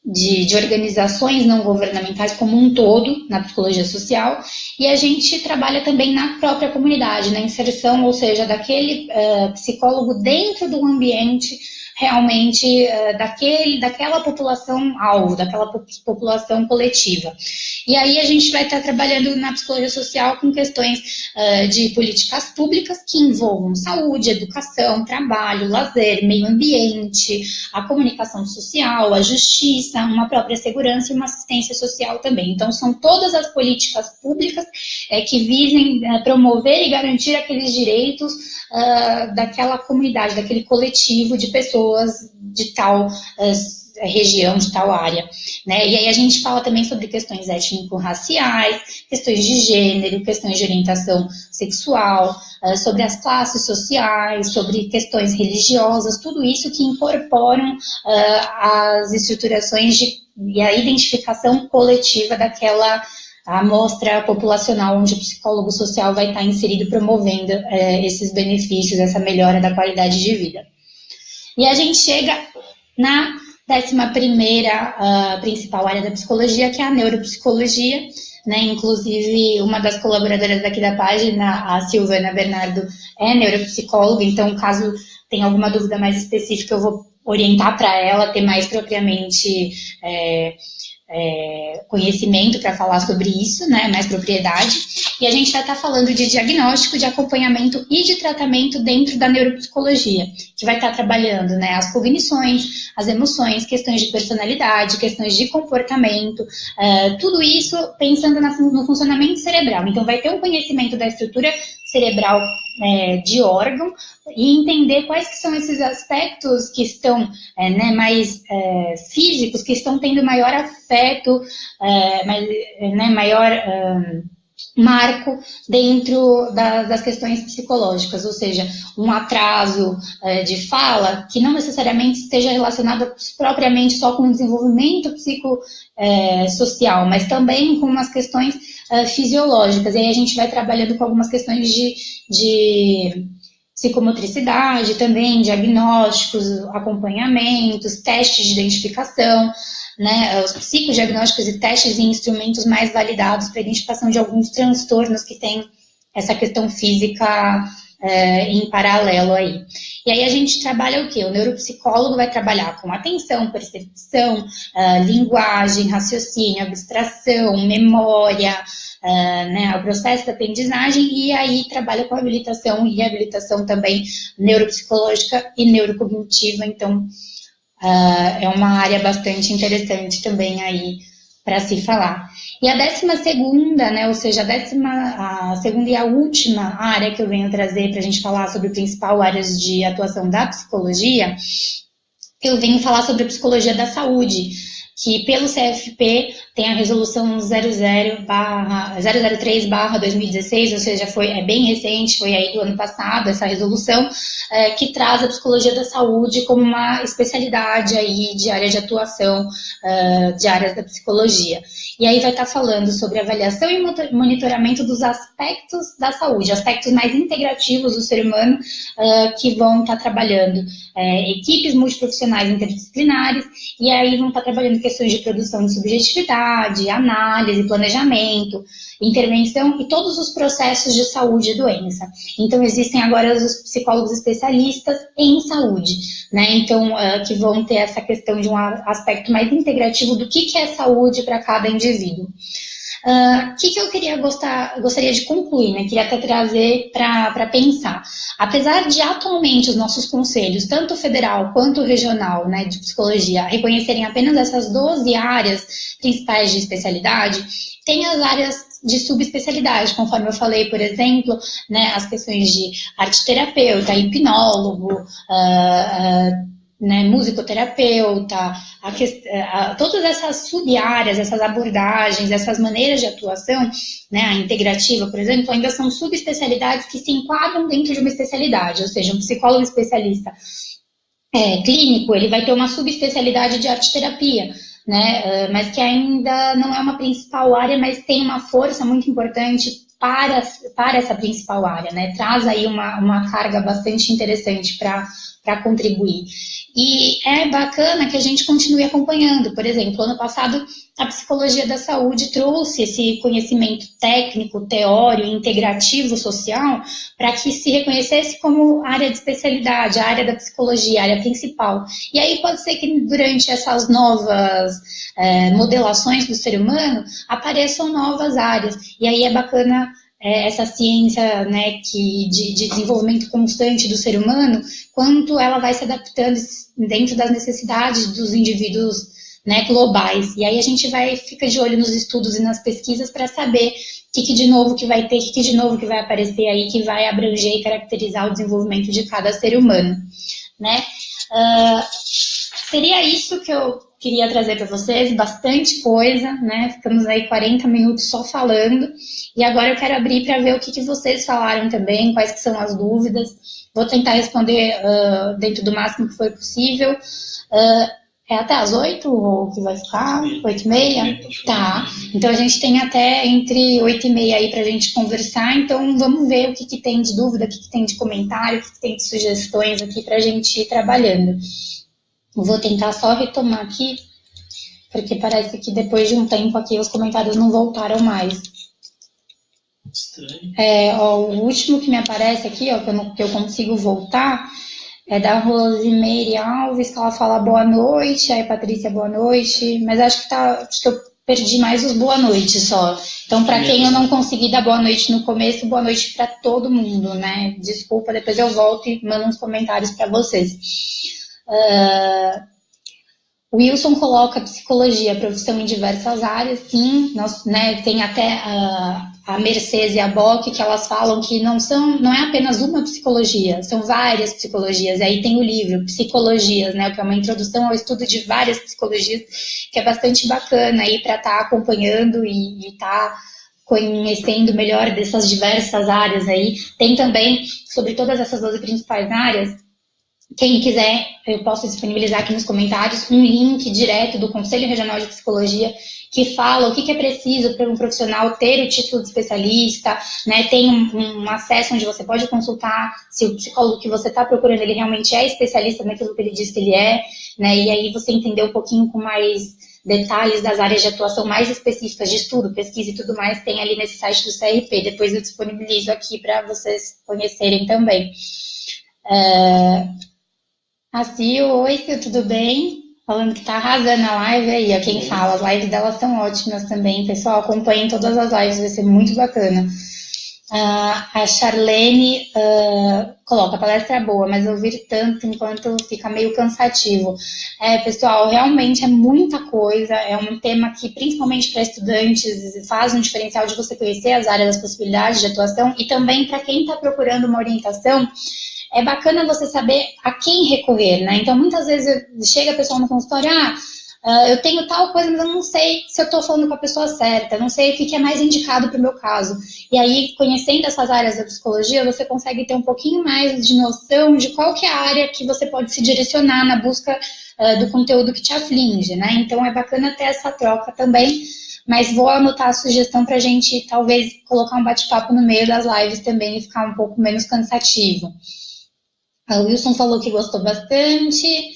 de organizações não governamentais como um todo na psicologia social, e a gente trabalha também na própria comunidade, na inserção, ou seja, daquele psicólogo dentro do ambiente realmente daquela população-alvo, daquela população coletiva. E aí a gente vai estar trabalhando na psicologia social com questões de políticas públicas que envolvam saúde, educação, trabalho, lazer, meio ambiente, a comunicação social, a justiça, uma própria segurança e uma assistência social também. Então, são todas as políticas públicas que visem promover e garantir aqueles direitos daquela comunidade, daquele coletivo de pessoas de tal região, de tal área, né? E aí a gente fala também sobre questões étnico-raciais, questões de gênero, questões de orientação sexual, sobre as classes sociais, sobre questões religiosas, tudo isso que incorporam as estruturações e a identificação coletiva daquela amostra populacional onde o psicólogo social vai estar inserido promovendo esses benefícios, essa melhora da qualidade de vida. E a gente chega na 11ª principal área da psicologia, que é a neuropsicologia, né? Inclusive, uma das colaboradoras aqui da página, a Silvana Bernardo, é neuropsicóloga, então, caso tenha alguma dúvida mais específica, eu vou orientar para ela ter mais propriamente conhecimento para falar sobre isso, né, mais propriedade. E a gente vai estar falando de diagnóstico, de acompanhamento e de tratamento dentro da neuropsicologia, que vai estar trabalhando, né, as cognições, as emoções, questões de personalidade, questões de comportamento, tudo isso pensando no funcionamento cerebral. Então, vai ter um conhecimento da estrutura cerebral de órgão e entender quais que são esses aspectos que estão mais físicos, que estão tendo maior afeto, maior marco dentro das questões psicológicas, ou seja, um atraso de fala que não necessariamente esteja relacionado propriamente só com o desenvolvimento psicossocial, mas também com as questões fisiológicas. E aí a gente vai trabalhando com algumas questões de psicomotricidade também, diagnósticos, acompanhamentos, testes de identificação, né, os psicodiagnósticos e testes e instrumentos mais validados para identificação de alguns transtornos que têm essa questão física em paralelo aí. E aí a gente trabalha o quê? O neuropsicólogo vai trabalhar com atenção, percepção, linguagem, raciocínio, abstração, memória, o processo da aprendizagem, e aí trabalha com habilitação e reabilitação também neuropsicológica e neurocognitiva, então é uma área bastante interessante também aí para se falar. E a 12ª, né, ou seja, a segunda e a última área que eu venho trazer para a gente falar sobre principal áreas de atuação da psicologia, eu venho falar sobre a psicologia da saúde, que pelo CFP tem a resolução 003/2016, ou seja, é bem recente, foi aí do ano passado essa resolução, que traz a psicologia da saúde como uma especialidade aí de área de atuação de áreas da psicologia. E aí vai estar falando sobre avaliação e monitoramento dos aspectos da saúde, aspectos mais integrativos do ser humano, que vão estar trabalhando equipes multiprofissionais interdisciplinares, e aí vão estar trabalhando questões de produção de subjetividade, análise, planejamento, intervenção e todos os processos de saúde e doença. Então, existem agora os psicólogos especialistas em saúde, né? Então, que vão ter essa questão de um aspecto mais integrativo do que é saúde para cada indivíduo. O que eu gostaria de concluir, né? Queria até trazer para pensar. Apesar de atualmente os nossos conselhos, tanto federal quanto regional, né, de psicologia, reconhecerem apenas essas 12 áreas principais de especialidade, tem as áreas de subespecialidade, conforme eu falei, por exemplo, né, as questões de arte-terapeuta, hipnólogo, musicoterapeuta, todas essas sub-áreas, essas abordagens, essas maneiras de atuação, né, a integrativa, por exemplo, ainda são subespecialidades que se enquadram dentro de uma especialidade, ou seja, um psicólogo especialista clínico, ele vai ter uma subespecialidade de arte-terapia, né, mas que ainda não é uma principal área, mas tem uma força muito importante para essa principal área, né, traz aí uma carga bastante interessante para contribuir. E é bacana que a gente continue acompanhando. Por exemplo, ano passado, a psicologia da saúde trouxe esse conhecimento técnico, teórico, integrativo, social, para que se reconhecesse como área de especialidade, a área da psicologia, a área principal. E aí pode ser que durante essas novas modelações do ser humano, apareçam novas áreas. E aí é bacana essa ciência, né, de desenvolvimento constante do ser humano, quanto ela vai se adaptando dentro das necessidades dos indivíduos, né, globais. E aí a gente fica de olho nos estudos e nas pesquisas para saber o que de novo que vai ter, o que de novo que vai aparecer aí, que vai abranger e caracterizar o desenvolvimento de cada ser humano, né? Seria isso que eu queria trazer para vocês, bastante coisa, né? Ficamos aí 40 minutos só falando, e agora eu quero abrir para ver o que vocês falaram também, quais que são as dúvidas. Vou tentar responder dentro do máximo que for possível. É até às 8 ou que vai ficar? 8h30? Tá. Então a gente tem até entre 8h30 aí para a gente conversar, então vamos ver o que tem de dúvida, o que tem de comentário, o que tem de sugestões aqui para a gente ir trabalhando. Vou tentar só retomar aqui porque parece que depois de um tempo aqui os comentários não voltaram mais. Estranho. O último que me aparece aqui, ó, que eu consigo voltar, é da Rosimeire Alves, que ela fala boa noite, aí Patrícia, boa noite, mas acho que eu perdi mais os boa noite só. Então, para quem eu não consegui dar boa noite no começo, boa noite para todo mundo, né? Desculpa, depois eu volto e mando uns comentários para vocês. O Wilson coloca psicologia, profissão em diversas áreas, sim, né, tem até a Mercedes e a Bock, que elas falam que não é apenas uma psicologia, são várias psicologias, e aí tem o livro Psicologias, né, que é uma introdução ao estudo de várias psicologias, que é bastante bacana aí para estar acompanhando e estar conhecendo melhor dessas diversas áreas aí. Tem também, sobre todas essas 12 principais áreas, quem quiser, eu posso disponibilizar aqui nos comentários um link direto do Conselho Regional de Psicologia que fala o que é preciso para um profissional ter o título de especialista, né? Tem um acesso onde você pode consultar se o psicólogo que você está procurando, ele realmente é especialista naquilo que ele diz que ele é, né? E aí você entender um pouquinho com mais detalhes das áreas de atuação mais específicas de estudo, pesquisa e tudo mais, tem ali nesse site do CRP. Depois eu disponibilizo aqui para vocês conhecerem também. A Sil, oi Sil, tudo bem? Falando que tá arrasando a live aí, ó, quem fala, as lives delas são ótimas também, pessoal, acompanhem todas as lives, vai ser muito bacana. A Charlene coloca, a palestra é boa, mas ouvir tanto enquanto fica meio cansativo. Pessoal, realmente é muita coisa, é um tema que, principalmente para estudantes, faz um diferencial de você conhecer as áreas, as possibilidades de atuação, e também para quem está procurando uma orientação, é bacana você saber a quem recorrer, né? Então, muitas vezes chega a pessoa no consultório, eu tenho tal coisa, mas eu não sei se eu estou falando com a pessoa certa, não sei o que é mais indicado para o meu caso. E aí, conhecendo essas áreas da psicologia, você consegue ter um pouquinho mais de noção de qual que é a área que você pode se direcionar na busca do conteúdo que te aflige, né? Então, é bacana ter essa troca também, mas vou anotar a sugestão para a gente, talvez, colocar um bate-papo no meio das lives também e ficar um pouco menos cansativo. O Wilson falou que gostou bastante.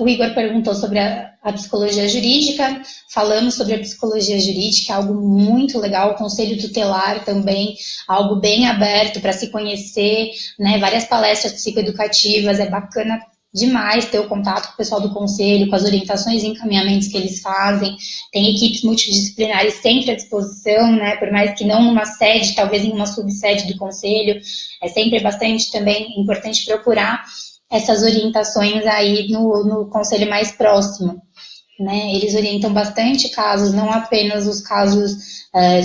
O Igor perguntou sobre a psicologia jurídica. Falamos sobre a psicologia jurídica, algo muito legal. O conselho tutelar também, algo bem aberto para se conhecer, né? Várias palestras psicoeducativas, é bacana demais ter o contato com o pessoal do conselho, com as orientações e encaminhamentos que eles fazem. Tem equipes multidisciplinares sempre à disposição, né? Por mais que não numa sede, talvez em uma subsede do conselho, é sempre bastante também importante procurar essas orientações aí no conselho mais próximo, né? Eles orientam bastante casos, não apenas os casos,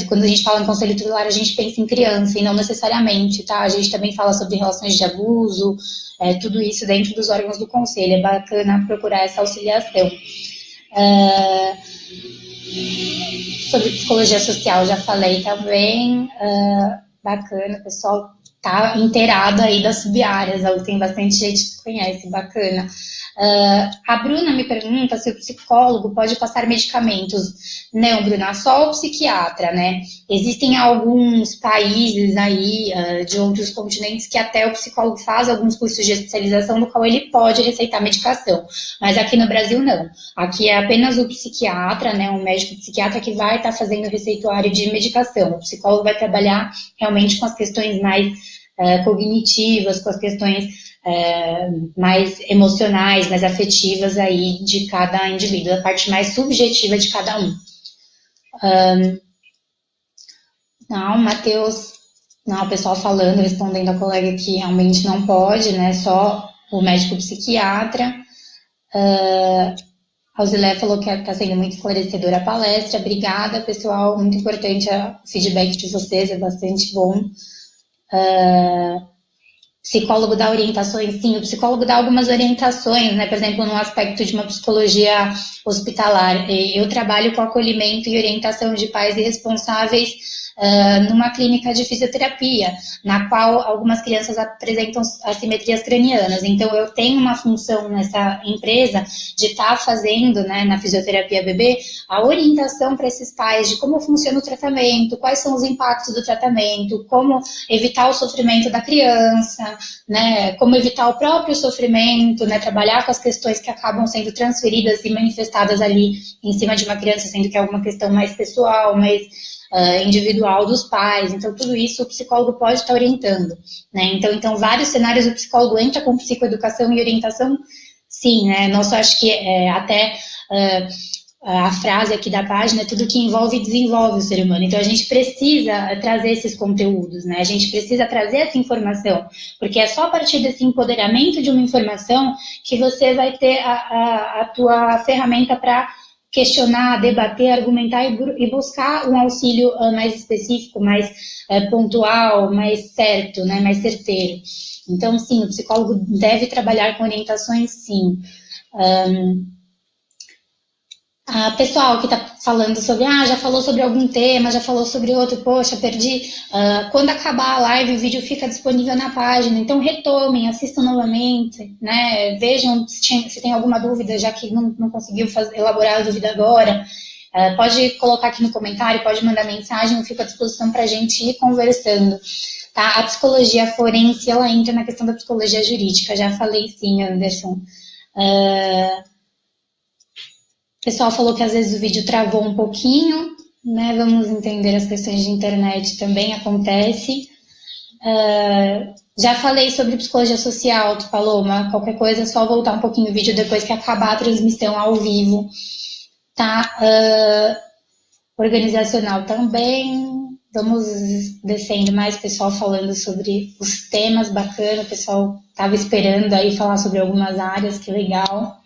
quando a gente fala em conselho tutelar, a gente pensa em criança, e não necessariamente, tá? A gente também fala sobre relações de abuso, tudo isso dentro dos órgãos do conselho, é bacana procurar essa auxiliação. Sobre psicologia social, já falei também, bacana, o pessoal tá inteirado aí das sub-áreas, tem bastante gente que conhece, bacana. A Bruna me pergunta se o psicólogo pode passar medicamentos. Não, Bruna, só o psiquiatra, né? Existem alguns países aí, de outros continentes, que até o psicólogo faz alguns cursos de especialização no qual ele pode receitar medicação. Mas aqui no Brasil, não. Aqui é apenas o psiquiatra, né? Um médico psiquiatra que vai estar fazendo o receituário de medicação. O psicólogo vai trabalhar realmente com as questões mais cognitivas, com as questões mais emocionais, mais afetivas aí de cada indivíduo, a parte mais subjetiva de cada um. Não, Matheus, não, o pessoal falando, respondendo a colega que realmente não pode, né, só o médico psiquiatra. A Zilé falou que está sendo muito esclarecedora a palestra, obrigada, pessoal, muito importante o feedback de vocês, é bastante bom. Psicólogo dá orientações, sim, o psicólogo dá algumas orientações, né, por exemplo, no aspecto de uma psicologia hospitalar. Eu trabalho com acolhimento e orientação de pais e responsáveis numa clínica de fisioterapia, na qual algumas crianças apresentam assimetrias cranianas. Então, eu tenho uma função nessa empresa de estar fazendo, né, na fisioterapia bebê, a orientação para esses pais de como funciona o tratamento, quais são os impactos do tratamento, como evitar o sofrimento da criança, criança, né, como evitar o próprio sofrimento, né, trabalhar com as questões que acabam sendo transferidas e manifestadas ali em cima de uma criança, sendo que é alguma questão mais pessoal, mais individual dos pais. Então, tudo isso o psicólogo pode estar orientando, né? Então, vários cenários o psicólogo entra com psicoeducação e orientação, sim, né? Nossa, acho que até a frase aqui da página é tudo que envolve e desenvolve o ser humano. Então, a gente precisa trazer esses conteúdos, né? A gente precisa trazer essa informação, porque é só a partir desse empoderamento de uma informação que você vai ter a tua ferramenta para questionar, debater, argumentar e buscar um auxílio mais específico, mais pontual, mais certo, né, mais certeiro. Então, sim, o psicólogo deve trabalhar com orientações, sim. Pessoal que está falando sobre, já falou sobre algum tema, já falou sobre outro, poxa, perdi. Quando acabar a live, o vídeo fica disponível na página, então retomem, assistam novamente, né? Vejam se tem alguma dúvida, já que não conseguiu elaborar a dúvida agora. Pode colocar aqui no comentário, pode mandar mensagem, eu fico à disposição para a gente ir conversando. Tá? A psicologia forense, ela entra na questão da psicologia jurídica, já falei sim, Anderson. O pessoal falou que às vezes o vídeo travou um pouquinho, né? Vamos entender as questões de internet, também acontece. Já falei sobre psicologia social, Paloma. Qualquer coisa é só voltar um pouquinho o vídeo depois que acabar a transmissão ao vivo. Tá? Organizacional também. Vamos descendo mais, pessoal falando sobre os temas, bacana. O pessoal estava esperando aí falar sobre algumas áreas, que legal.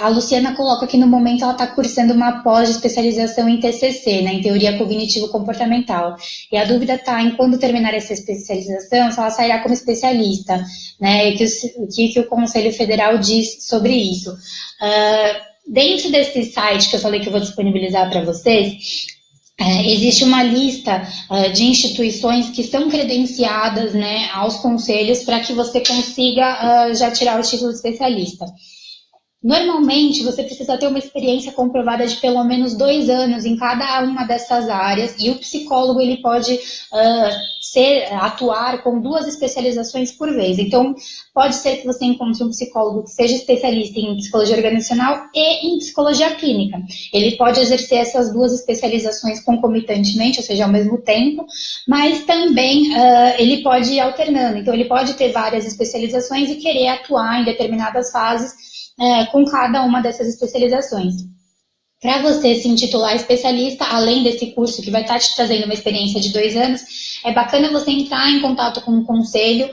A Luciana coloca que no momento ela está cursando uma pós de especialização em TCC, né, em Teoria Cognitivo-Comportamental. E a dúvida está em quando terminar essa especialização, se ela sairá como especialista, né, e que o Conselho Federal diz sobre isso. Dentro desse site que eu falei que eu vou disponibilizar para vocês, existe uma lista de instituições que são credenciadas, né, aos conselhos para que você consiga já tirar o título de especialista. Normalmente, você precisa ter uma experiência comprovada de pelo menos 2 anos em cada uma dessas áreas, e o psicólogo ele pode atuar com 2 especializações por vez. Então, pode ser que você encontre um psicólogo que seja especialista em psicologia organizacional e em psicologia clínica. Ele pode exercer essas 2 especializações concomitantemente, ou seja, ao mesmo tempo, mas também ele pode ir alternando. Então, ele pode ter várias especializações e querer atuar em determinadas fases com cada uma dessas especializações. Para você se intitular especialista, além desse curso que vai estar te trazendo uma experiência de 2 anos, é bacana você entrar em contato com o conselho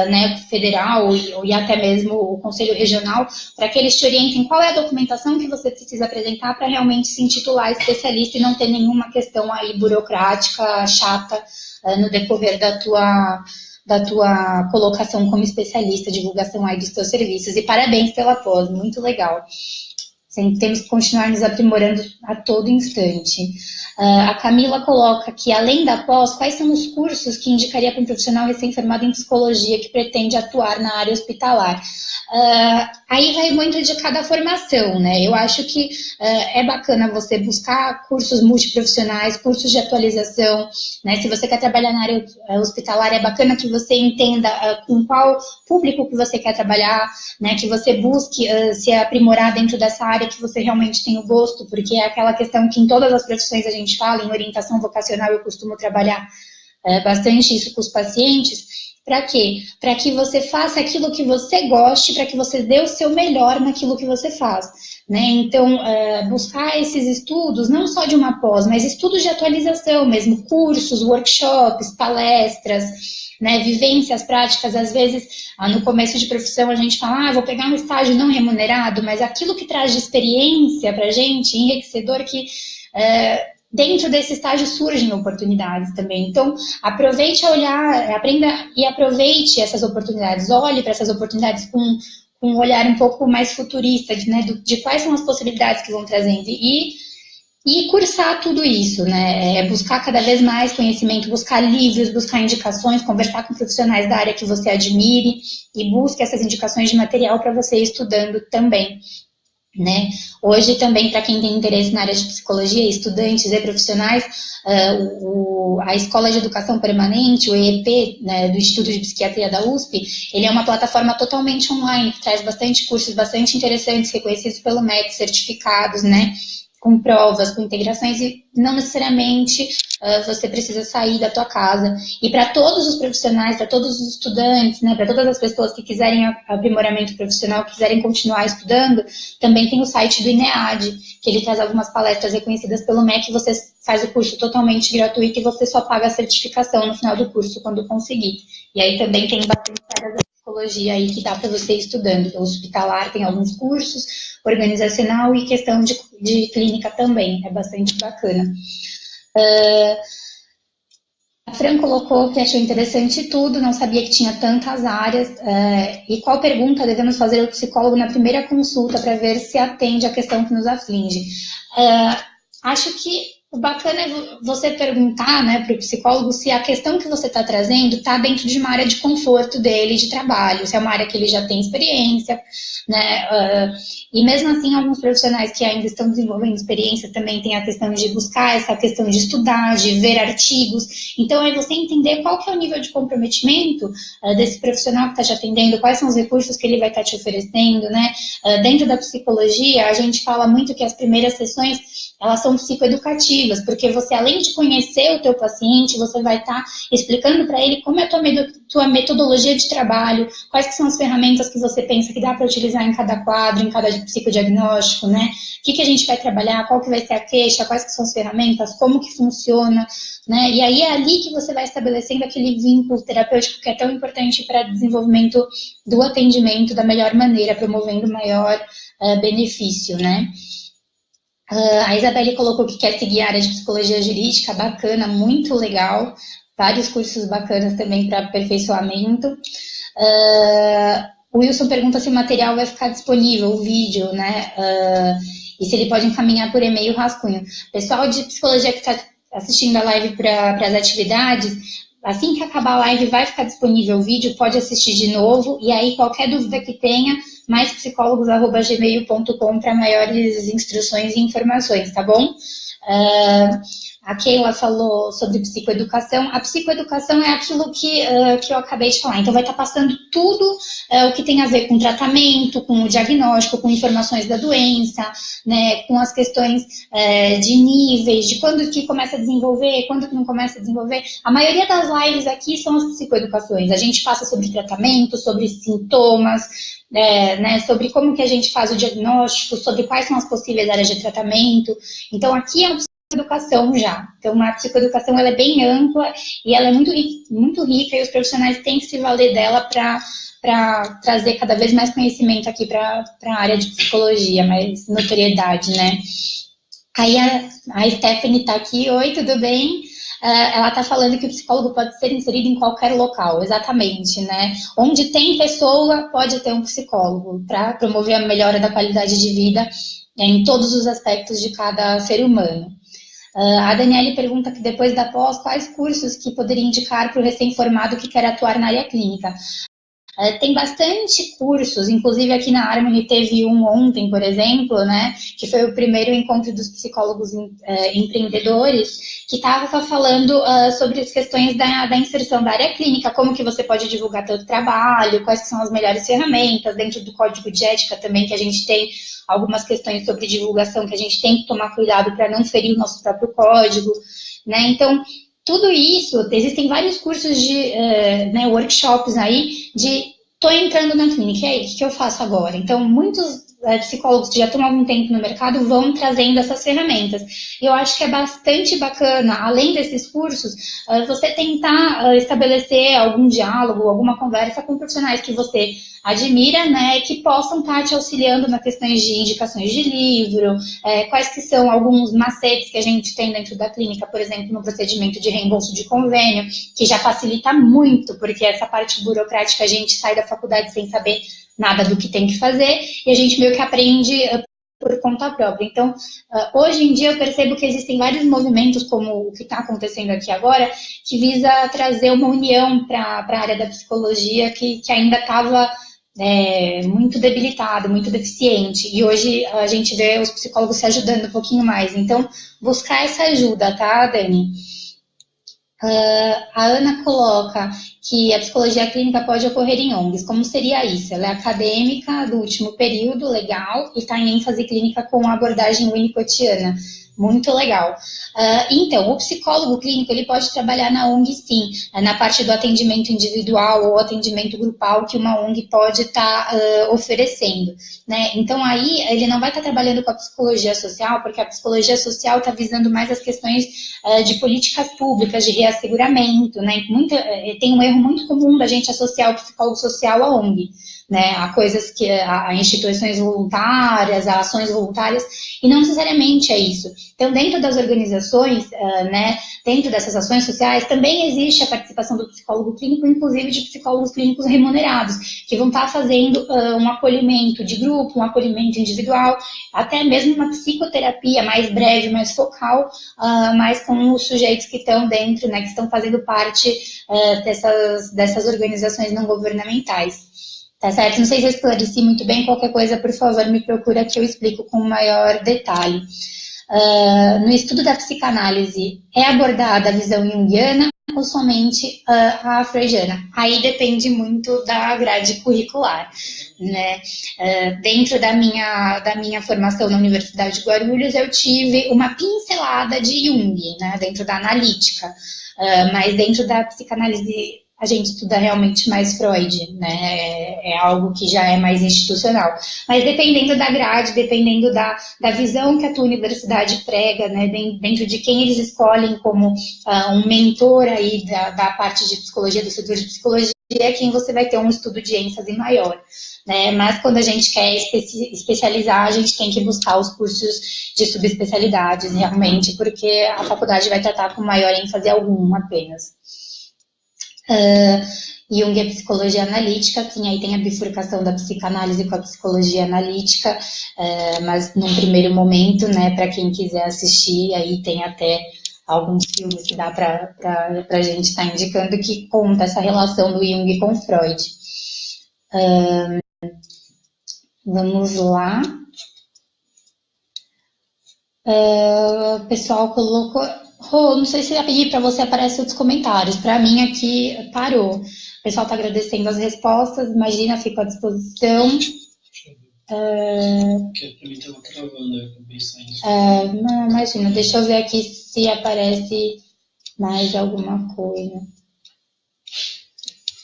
né, federal e até mesmo o conselho regional, para que eles te orientem qual é a documentação que você precisa apresentar para realmente se intitular especialista e não ter nenhuma questão aí burocrática, chata, no decorrer da tua colocação como especialista, divulgação aí dos teus serviços. E parabéns pela pós, muito legal. Sempre temos que continuar nos aprimorando a todo instante. A Camila coloca que, além da pós, quais são os cursos que indicaria para um profissional recém-formado em psicologia que pretende atuar na área hospitalar? Aí vai muito de cada formação, né? Eu acho que é bacana você buscar cursos multiprofissionais, cursos de atualização, né? Se você quer trabalhar na área hospitalar, é bacana que você entenda com qual público que você quer trabalhar, né? Que você busque se aprimorar dentro dessa área que você realmente tem o gosto, porque é aquela questão que em todas as profissões a gente fala, em orientação vocacional eu costumo trabalhar bastante isso com os pacientes. Para quê? Para que você faça aquilo que você goste, para que você dê o seu melhor naquilo que você faz, né? Então, buscar esses estudos, não só de uma pós, mas estudos de atualização mesmo, cursos, workshops, palestras, né, vivências práticas. Às vezes, no começo de profissão, a gente fala, vou pegar um estágio não remunerado, mas aquilo que traz de experiência para a gente, enriquecedor, que dentro desse estágio surgem oportunidades também. Então, aproveite a olhar, aprenda e aproveite essas oportunidades. Olhe para essas oportunidades com um olhar um pouco mais futurista, né, de quais são as possibilidades que vão trazendo. E cursar tudo isso, né? Buscar cada vez mais conhecimento, buscar livros, buscar indicações, conversar com profissionais da área que você admire e busque essas indicações de material para você ir estudando também. né? Hoje também, para quem tem interesse na área de psicologia, estudantes e profissionais, a Escola de Educação Permanente, o EEP, né, do Instituto de Psiquiatria da USP, ele é uma plataforma totalmente online, que traz bastante cursos, bastante interessantes, reconhecidos pelo MEC, certificados, né? Com provas, com integrações, e não necessariamente você precisa sair da tua casa. E para todos os profissionais, para todos os estudantes, né, para todas as pessoas que quiserem aprimoramento profissional, quiserem continuar estudando, também tem o site do INEAD, que ele traz algumas palestras reconhecidas pelo MEC, você faz o curso totalmente gratuito e você só paga a certificação no final do curso, quando conseguir. E aí também tem bastante áreas da psicologia aí que dá para você ir estudando. O hospitalar tem alguns cursos, organizacional e questão de clínica também, é bastante bacana. A Fran colocou que achou interessante tudo, não sabia que tinha tantas áreas. E qual pergunta devemos fazer ao psicólogo na primeira consulta para ver se atende à questão que nos aflige? Acho que o bacana é você perguntar, né, para o psicólogo se a questão que você está trazendo está dentro de uma área de conforto dele, de trabalho, se é uma área que ele já tem experiência, né? E mesmo assim, alguns profissionais que ainda estão desenvolvendo experiência também tem a questão de buscar essa questão de estudar, de ver artigos. Então, é você entender qual que é o nível de comprometimento desse profissional que está te atendendo, quais são os recursos que ele vai estar te oferecendo, né? Dentro da psicologia, a gente fala muito que as primeiras sessões, elas são psicoeducativas, porque você, além de conhecer o teu paciente, você vai estar explicando para ele como é a tua metodologia de trabalho, quais que são as ferramentas que você pensa que dá para utilizar em cada quadro, em cada psicodiagnóstico, né? O que a gente vai trabalhar, qual que vai ser a queixa, quais que são as ferramentas, como que funciona, né? E aí é ali que você vai estabelecendo aquele vínculo terapêutico que é tão importante para o desenvolvimento do atendimento da melhor maneira, promovendo maior benefício, né? A Isabelle colocou que quer seguir a área de psicologia jurídica, bacana, muito legal. Vários cursos bacanas também para aperfeiçoamento. O Wilson pergunta se o material vai ficar disponível, o vídeo, né? E se ele pode encaminhar por e-mail o rascunho. Pessoal de psicologia que está assistindo a live para as atividades, assim que acabar a live vai ficar disponível o vídeo, pode assistir de novo, e aí qualquer dúvida que tenha, maispsicólogos@gmail.com para maiores instruções e informações, tá bom? A Keila falou sobre psicoeducação. A psicoeducação é aquilo que eu acabei de falar. Então, vai estar passando tudo o que tem a ver com tratamento, com o diagnóstico, com informações da doença, né, com as questões de níveis, de quando que começa a desenvolver, quando que não começa a desenvolver. A maioria das lives aqui são as psicoeducações. A gente passa sobre tratamento, sobre sintomas, né, sobre como que a gente faz o diagnóstico, sobre quais são as possíveis áreas de tratamento. Então, aqui é educação já. Então, a psicoeducação ela é bem ampla e ela é muito rica e os profissionais têm que se valer dela para trazer cada vez mais conhecimento aqui para a área de psicologia, mais notoriedade, né? Aí a Stephanie está aqui. Oi, tudo bem? Ela está falando que o psicólogo pode ser inserido em qualquer local, exatamente, né? Onde tem pessoa, pode ter um psicólogo para promover a melhora da qualidade de vida em todos os aspectos de cada ser humano. A Daniele pergunta que depois da pós, quais cursos que poderia indicar para o recém-formado que quer atuar na área clínica? Tem bastante cursos, inclusive aqui na Harmony teve um ontem, por exemplo, né, que foi o primeiro encontro dos psicólogos empreendedores, que estava falando sobre as questões da inserção da área clínica, como que você pode divulgar seu trabalho, quais são as melhores ferramentas, dentro do código de ética também, que a gente tem algumas questões sobre divulgação que a gente tem que tomar cuidado para não ferir o nosso próprio código, né, então tudo isso, existem vários cursos de workshops aí de tô entrando na clínica, e aí, o que eu faço agora? Então, muitos psicólogos que já estão há algum tempo no mercado vão trazendo essas ferramentas. E eu acho que é bastante bacana, além desses cursos, você tentar estabelecer algum diálogo, alguma conversa com profissionais que você admira, né, que possam estar te auxiliando nas questões de indicações de livro, quais que são alguns macetes que a gente tem dentro da clínica, por exemplo, no procedimento de reembolso de convênio, que já facilita muito, porque essa parte burocrática a gente sai da faculdade sem saber nada do que tem que fazer, e a gente meio que aprende por conta própria. Então, hoje em dia eu percebo que existem vários movimentos, como o que está acontecendo aqui agora, que visa trazer uma união para a área da psicologia que ainda estava muito debilitado, muito deficiente, e hoje a gente vê os psicólogos se ajudando um pouquinho mais. Então, buscar essa ajuda, tá, Dani? A Ana coloca que a psicologia clínica pode ocorrer em ONGs. Como seria isso? Ela é acadêmica do último período, legal, e está em ênfase clínica com a abordagem winnicottiana. Muito legal. Então, o psicólogo clínico ele pode trabalhar na ONG, sim, na parte do atendimento individual ou atendimento grupal que uma ONG pode estar oferecendo, né? Então, aí ele não vai estar trabalhando com a psicologia social, porque a psicologia social está visando mais as questões de políticas públicas, de reasseguramento, né? Tem um erro muito comum da gente associar o psicólogo social à ONG, né? A coisas que a instituições voluntárias, a ações voluntárias, e não necessariamente é isso. Então, dentro das organizações, né, dentro dessas ações sociais, também existe a participação do psicólogo clínico, inclusive de psicólogos clínicos remunerados, que vão estar fazendo um acolhimento de grupo, um acolhimento individual, até mesmo uma psicoterapia mais breve, mais focal, mais com os sujeitos que estão dentro, né, que estão fazendo parte dessas organizações não governamentais. Tá certo? Não sei se eu esclareci muito bem. Qualquer coisa, por favor, me procura que eu explico com maior detalhe. No estudo da psicanálise, é abordada a visão junguiana ou somente a freudiana? Aí depende muito da grade curricular, né? Dentro da minha formação na Universidade de Guarulhos, eu tive uma pincelada de Jung, né? Dentro da analítica, mas dentro da psicanálise a gente estuda realmente mais Freud, né? É algo que já é mais institucional. Mas dependendo da grade, dependendo da visão que a tua universidade prega, né? Dentro de quem eles escolhem como um mentor aí da parte de psicologia, do setor de psicologia, é quem você vai ter um estudo de ênfase maior. Né? Mas quando a gente quer especializar, a gente tem que buscar os cursos de subespecialidades, realmente, porque a faculdade vai tratar com maior ênfase algum apenas. Jung é psicologia analítica, sim, aí tem a bifurcação da psicanálise com a psicologia analítica, mas num primeiro momento, né, para quem quiser assistir, aí tem até alguns filmes que dá para a gente estar indicando que conta essa relação do Jung com Freud. Vamos lá. O pessoal colocou... não sei se aqui para você aparece outros comentários. Para mim aqui parou. O pessoal está agradecendo as respostas. Imagina, fico à disposição. Porque para mim estava travando, eu acabei saindo. Não, imagina. Deixa eu ver aqui se aparece mais alguma coisa.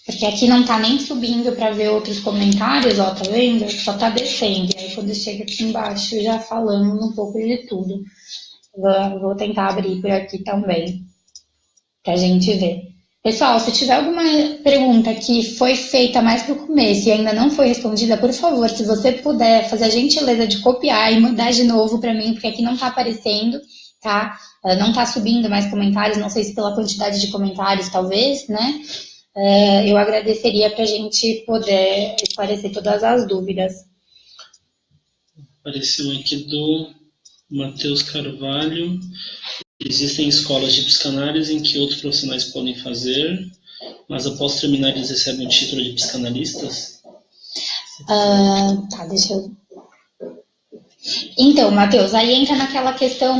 Porque aqui não está nem subindo para ver outros comentários, ó, tá vendo? Só está descendo. E aí quando chega aqui embaixo, já falando um pouco de tudo. Vou tentar abrir por aqui também, para a gente ver. Pessoal, se tiver alguma pergunta que foi feita mais para o começo e ainda não foi respondida, por favor, se você puder fazer a gentileza de copiar e mandar de novo para mim, porque aqui não está aparecendo, tá? Não está subindo mais comentários, não sei se pela quantidade de comentários, talvez, né? Eu agradeceria para a gente poder esclarecer todas as dúvidas. Apareceu aqui do Matheus Carvalho. Existem escolas de psicanálise em que outros profissionais podem fazer, mas após terminar eles recebem o título de psicanalistas? Tá, deixa eu... Então, Matheus, aí entra naquela questão,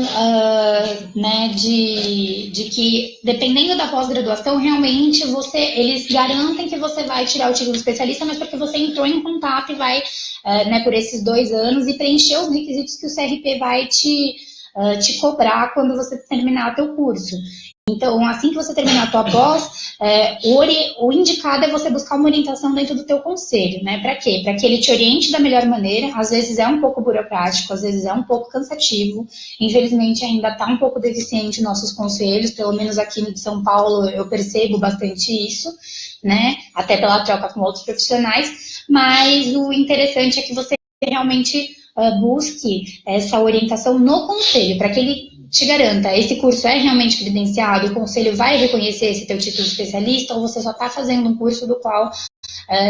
né, de que dependendo da pós-graduação, realmente eles garantem que você vai tirar o título de especialista, mas porque você entrou em contato e vai, né, por esses 2 anos e preencher os requisitos que o CRP vai te cobrar quando você terminar o teu curso. Então, assim que você terminar a tua pós, o indicado é você buscar uma orientação dentro do teu conselho, né? Para quê? Para que ele te oriente da melhor maneira. Às vezes é um pouco burocrático, às vezes é um pouco cansativo. Infelizmente, ainda está um pouco deficiente nossos conselhos, pelo menos aqui no de São Paulo eu percebo bastante isso, né? Até pela troca com outros profissionais. Mas o interessante é que você realmente busque essa orientação no conselho, para que ele te garanta, esse curso é realmente credenciado, o conselho vai reconhecer esse teu título de especialista, ou você só está fazendo um curso do qual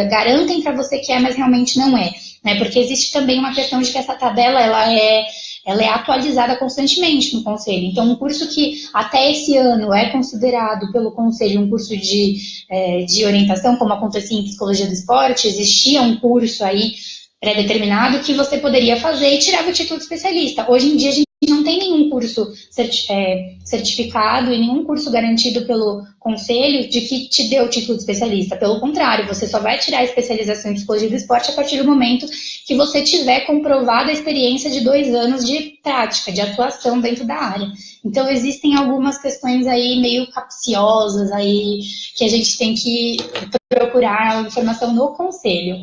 garantem para você que é, mas realmente não é, né? Porque existe também uma questão de que essa tabela, ela é ela é atualizada constantemente no Conselho. Então, um curso que até esse ano é considerado pelo Conselho um curso de orientação, como acontecia em Psicologia do Esporte, existia um curso aí pré-determinado que você poderia fazer e tirava o título de especialista. Hoje em dia, a gente não tem nenhum curso certificado e nenhum curso garantido pelo Conselho de que te dê o título de especialista. Pelo contrário, você só vai tirar a especialização em Psicologia do Esporte a partir do momento que você tiver comprovada a experiência de 2 anos de prática, de atuação dentro da área. Então, existem algumas questões aí meio capciosas aí que a gente tem que procurar informação no Conselho.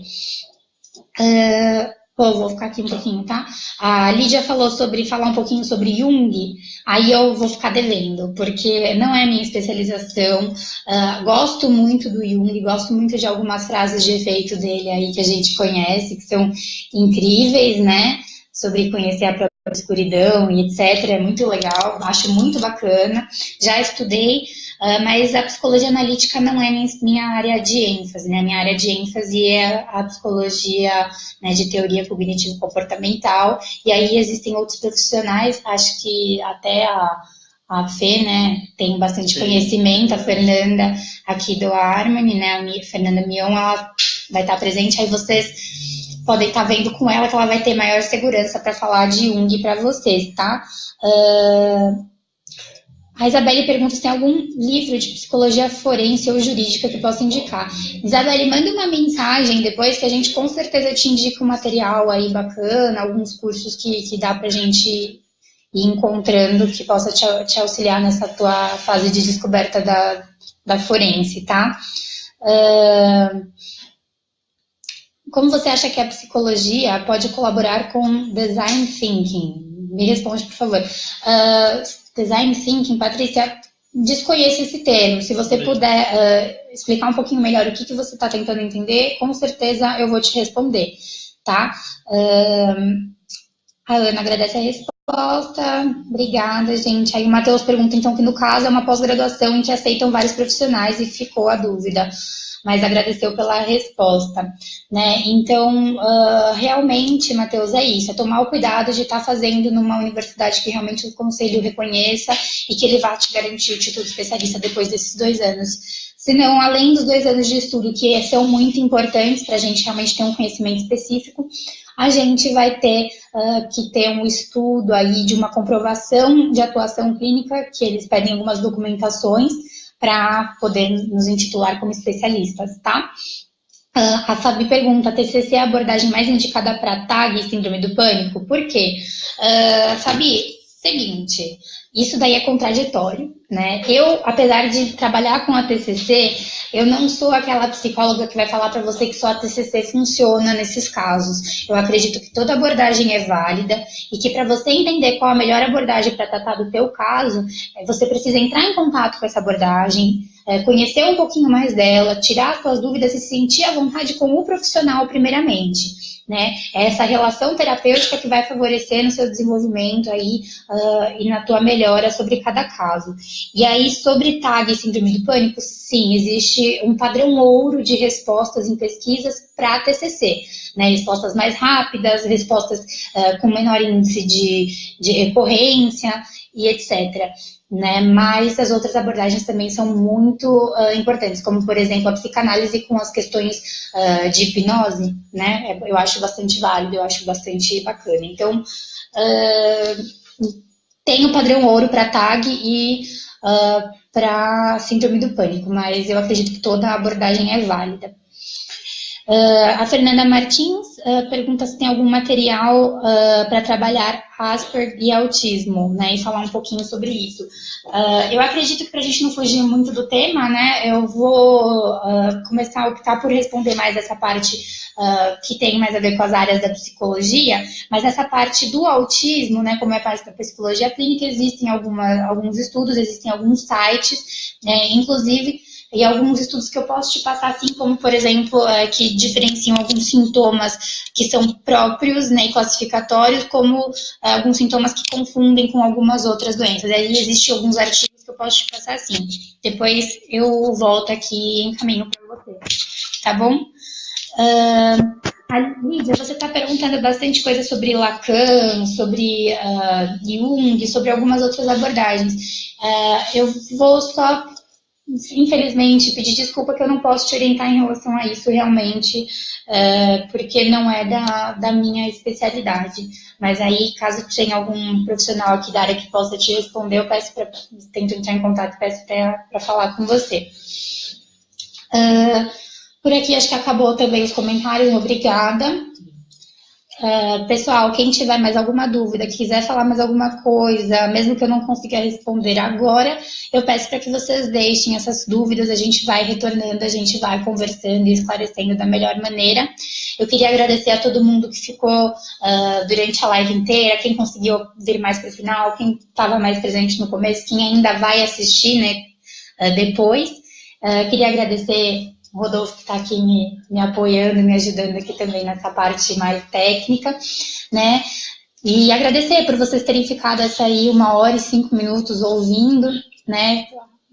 Vou ficar aqui um pouquinho, tá? A Lídia falou falar um pouquinho sobre Jung, aí eu vou ficar devendo, porque não é minha especialização. Gosto muito do Jung, gosto muito de algumas frases de efeito dele aí que a gente conhece, que são incríveis, né? Sobre conhecer a própria escuridão e etc. É muito legal, acho muito bacana. Já estudei, mas a psicologia analítica não é minha área de ênfase, né? Minha área de ênfase é a psicologia, né, de teoria cognitivo-comportamental, e aí existem outros profissionais, acho que até a Fê, né, tem bastante conhecimento, a Fernanda aqui do Harmony, né, a Fernanda Mion, ela vai estar presente, aí vocês podem estar vendo com ela que ela vai ter maior segurança para falar de Jung para vocês, tá? A Isabelle pergunta se tem algum livro de psicologia forense ou jurídica que possa indicar. Isabelle, manda uma mensagem depois que a gente com certeza te indica um material aí bacana, alguns cursos que dá pra gente ir encontrando que possa te auxiliar nessa tua fase de descoberta da forense, tá? Como você acha que a psicologia pode colaborar com design thinking? Me responde, por favor. Design thinking, Patrícia, desconheço esse termo. Se você puder explicar um pouquinho melhor o que você está tentando entender, com certeza eu vou te responder, tá? A Ana agradece a resposta. Obrigada, gente. Aí o Matheus pergunta, então, que no caso é uma pós-graduação em que aceitam vários profissionais e ficou a dúvida, mas agradeceu pela resposta, né? Então, realmente, Matheus, é isso, é tomar o cuidado de estar fazendo numa universidade que realmente o conselho reconheça e que ele vá te garantir o título de especialista depois desses 2 anos. Senão, além dos 2 anos de estudo, que são muito importantes para a gente realmente ter um conhecimento específico, a gente vai ter que ter um estudo aí de uma comprovação de atuação clínica, que eles pedem algumas documentações, para poder nos intitular como especialistas, tá? A Fabi pergunta, TCC é a abordagem mais indicada para TAG e síndrome do pânico? Por quê? Fabi, seguinte, isso daí é contraditório, né? Eu, apesar de trabalhar com a TCC, eu não sou aquela psicóloga que vai falar para você que só a TCC funciona nesses casos. Eu acredito que toda abordagem é válida e que para você entender qual a melhor abordagem para tratar do teu caso, você precisa entrar em contato com essa abordagem, conhecer um pouquinho mais dela, tirar as suas dúvidas e se sentir à vontade com o profissional primeiramente. Né? É essa relação terapêutica que vai favorecer no seu desenvolvimento aí, e na tua melhora sobre cada caso. E aí, sobre TAG e síndrome do pânico, sim, existe um padrão ouro de respostas em pesquisas para TCC, né? Respostas mais rápidas, respostas com menor índice de recorrência e etc. Né? Mas as outras abordagens também são muito importantes, como, por exemplo, a psicanálise com as questões de hipnose, né? Eu acho bastante válido, eu acho bastante bacana. Então, tem o padrão ouro para TAG e para síndrome do pânico, mas eu acredito que toda a abordagem é válida. A Fernanda Martins pergunta se tem algum material para trabalhar Asperger e autismo, né, e falar um pouquinho sobre isso. Eu acredito que para a gente não fugir muito do tema, né, eu vou começar a optar por responder mais essa parte que tem mais a ver com as áreas da psicologia, mas essa parte do autismo, né, como é parte da psicologia clínica, existem alguns estudos, existem alguns sites, inclusive, e alguns estudos que eu posso te passar, assim como, por exemplo, que diferenciam alguns sintomas que são próprios, né, e classificatórios, como alguns sintomas que confundem com algumas outras doenças. Aí existem alguns artigos que eu posso te passar assim. Depois eu volto aqui e encaminho para você. Tá bom? Lídia, você está perguntando bastante coisa sobre Lacan, sobre Jung, sobre algumas outras abordagens. Eu vou só, infelizmente, pedir desculpa que eu não posso te orientar em relação a isso realmente, porque não é da minha especialidade. Mas aí, caso tenha algum profissional aqui da área que possa te responder, eu peço para tento entrar em contato, peço para falar com você. Por aqui acho que acabou também os comentários, obrigada. Pessoal, quem tiver mais alguma dúvida, quiser falar mais alguma coisa, mesmo que eu não consiga responder agora, eu peço para que vocês deixem essas dúvidas, a gente vai retornando, a gente vai conversando e esclarecendo da melhor maneira. Eu queria agradecer a todo mundo que ficou durante a live inteira, quem conseguiu vir mais para o final, quem estava mais presente no começo, quem ainda vai assistir, né, depois. Queria agradecer o Rodolfo que está aqui me apoiando, me ajudando aqui também nessa parte mais técnica, né? E agradecer por vocês terem ficado essa aí 1h05 ouvindo, né?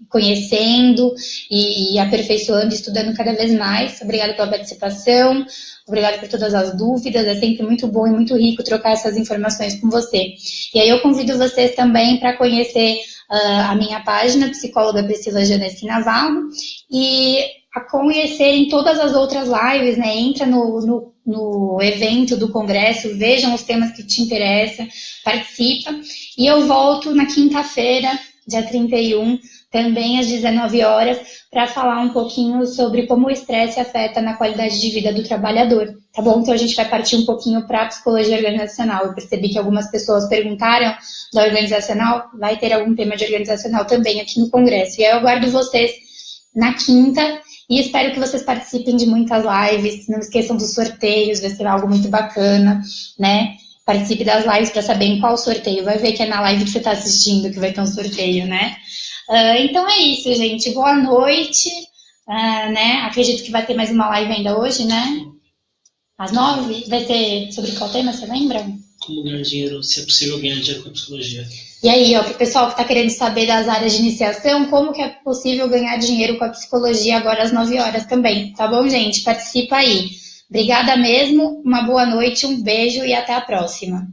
Conhecendo e aperfeiçoando, estudando cada vez mais. Obrigada pela participação, obrigada por todas as dúvidas. É sempre muito bom e muito rico trocar essas informações com você. E aí eu convido vocês também para conhecer a minha página, psicóloga Priscila Janeschi Navarro, e a conhecerem todas as outras lives, né? Entra no evento do congresso, vejam os temas que te interessam, participa. E eu volto na quinta-feira, dia 31, também às 19 horas, para falar um pouquinho sobre como o estresse afeta na qualidade de vida do trabalhador, tá bom? Então a gente vai partir um pouquinho para a psicologia organizacional. Eu percebi que algumas pessoas perguntaram da organizacional, vai ter algum tema de organizacional também aqui no congresso. E aí eu aguardo vocês na quinta e espero que vocês participem de muitas lives. Não esqueçam dos sorteios, vai ser algo muito bacana, né? Participe das lives para saber em qual sorteio. Vai ver que é na live que você está assistindo que vai ter um sorteio, né? Então é isso, gente. Boa noite. Né? Acredito que vai ter mais uma live ainda hoje, né? Às 9. Vai ter sobre qual tema, você lembra? Como ganhar dinheiro, se é possível ganhar dinheiro com a psicologia. E aí, ó, para o pessoal que está querendo saber das áreas de iniciação, como que é possível ganhar dinheiro com a psicologia agora às 9 horas também, tá bom, gente? Participa aí. Obrigada mesmo, uma boa noite, um beijo e até a próxima.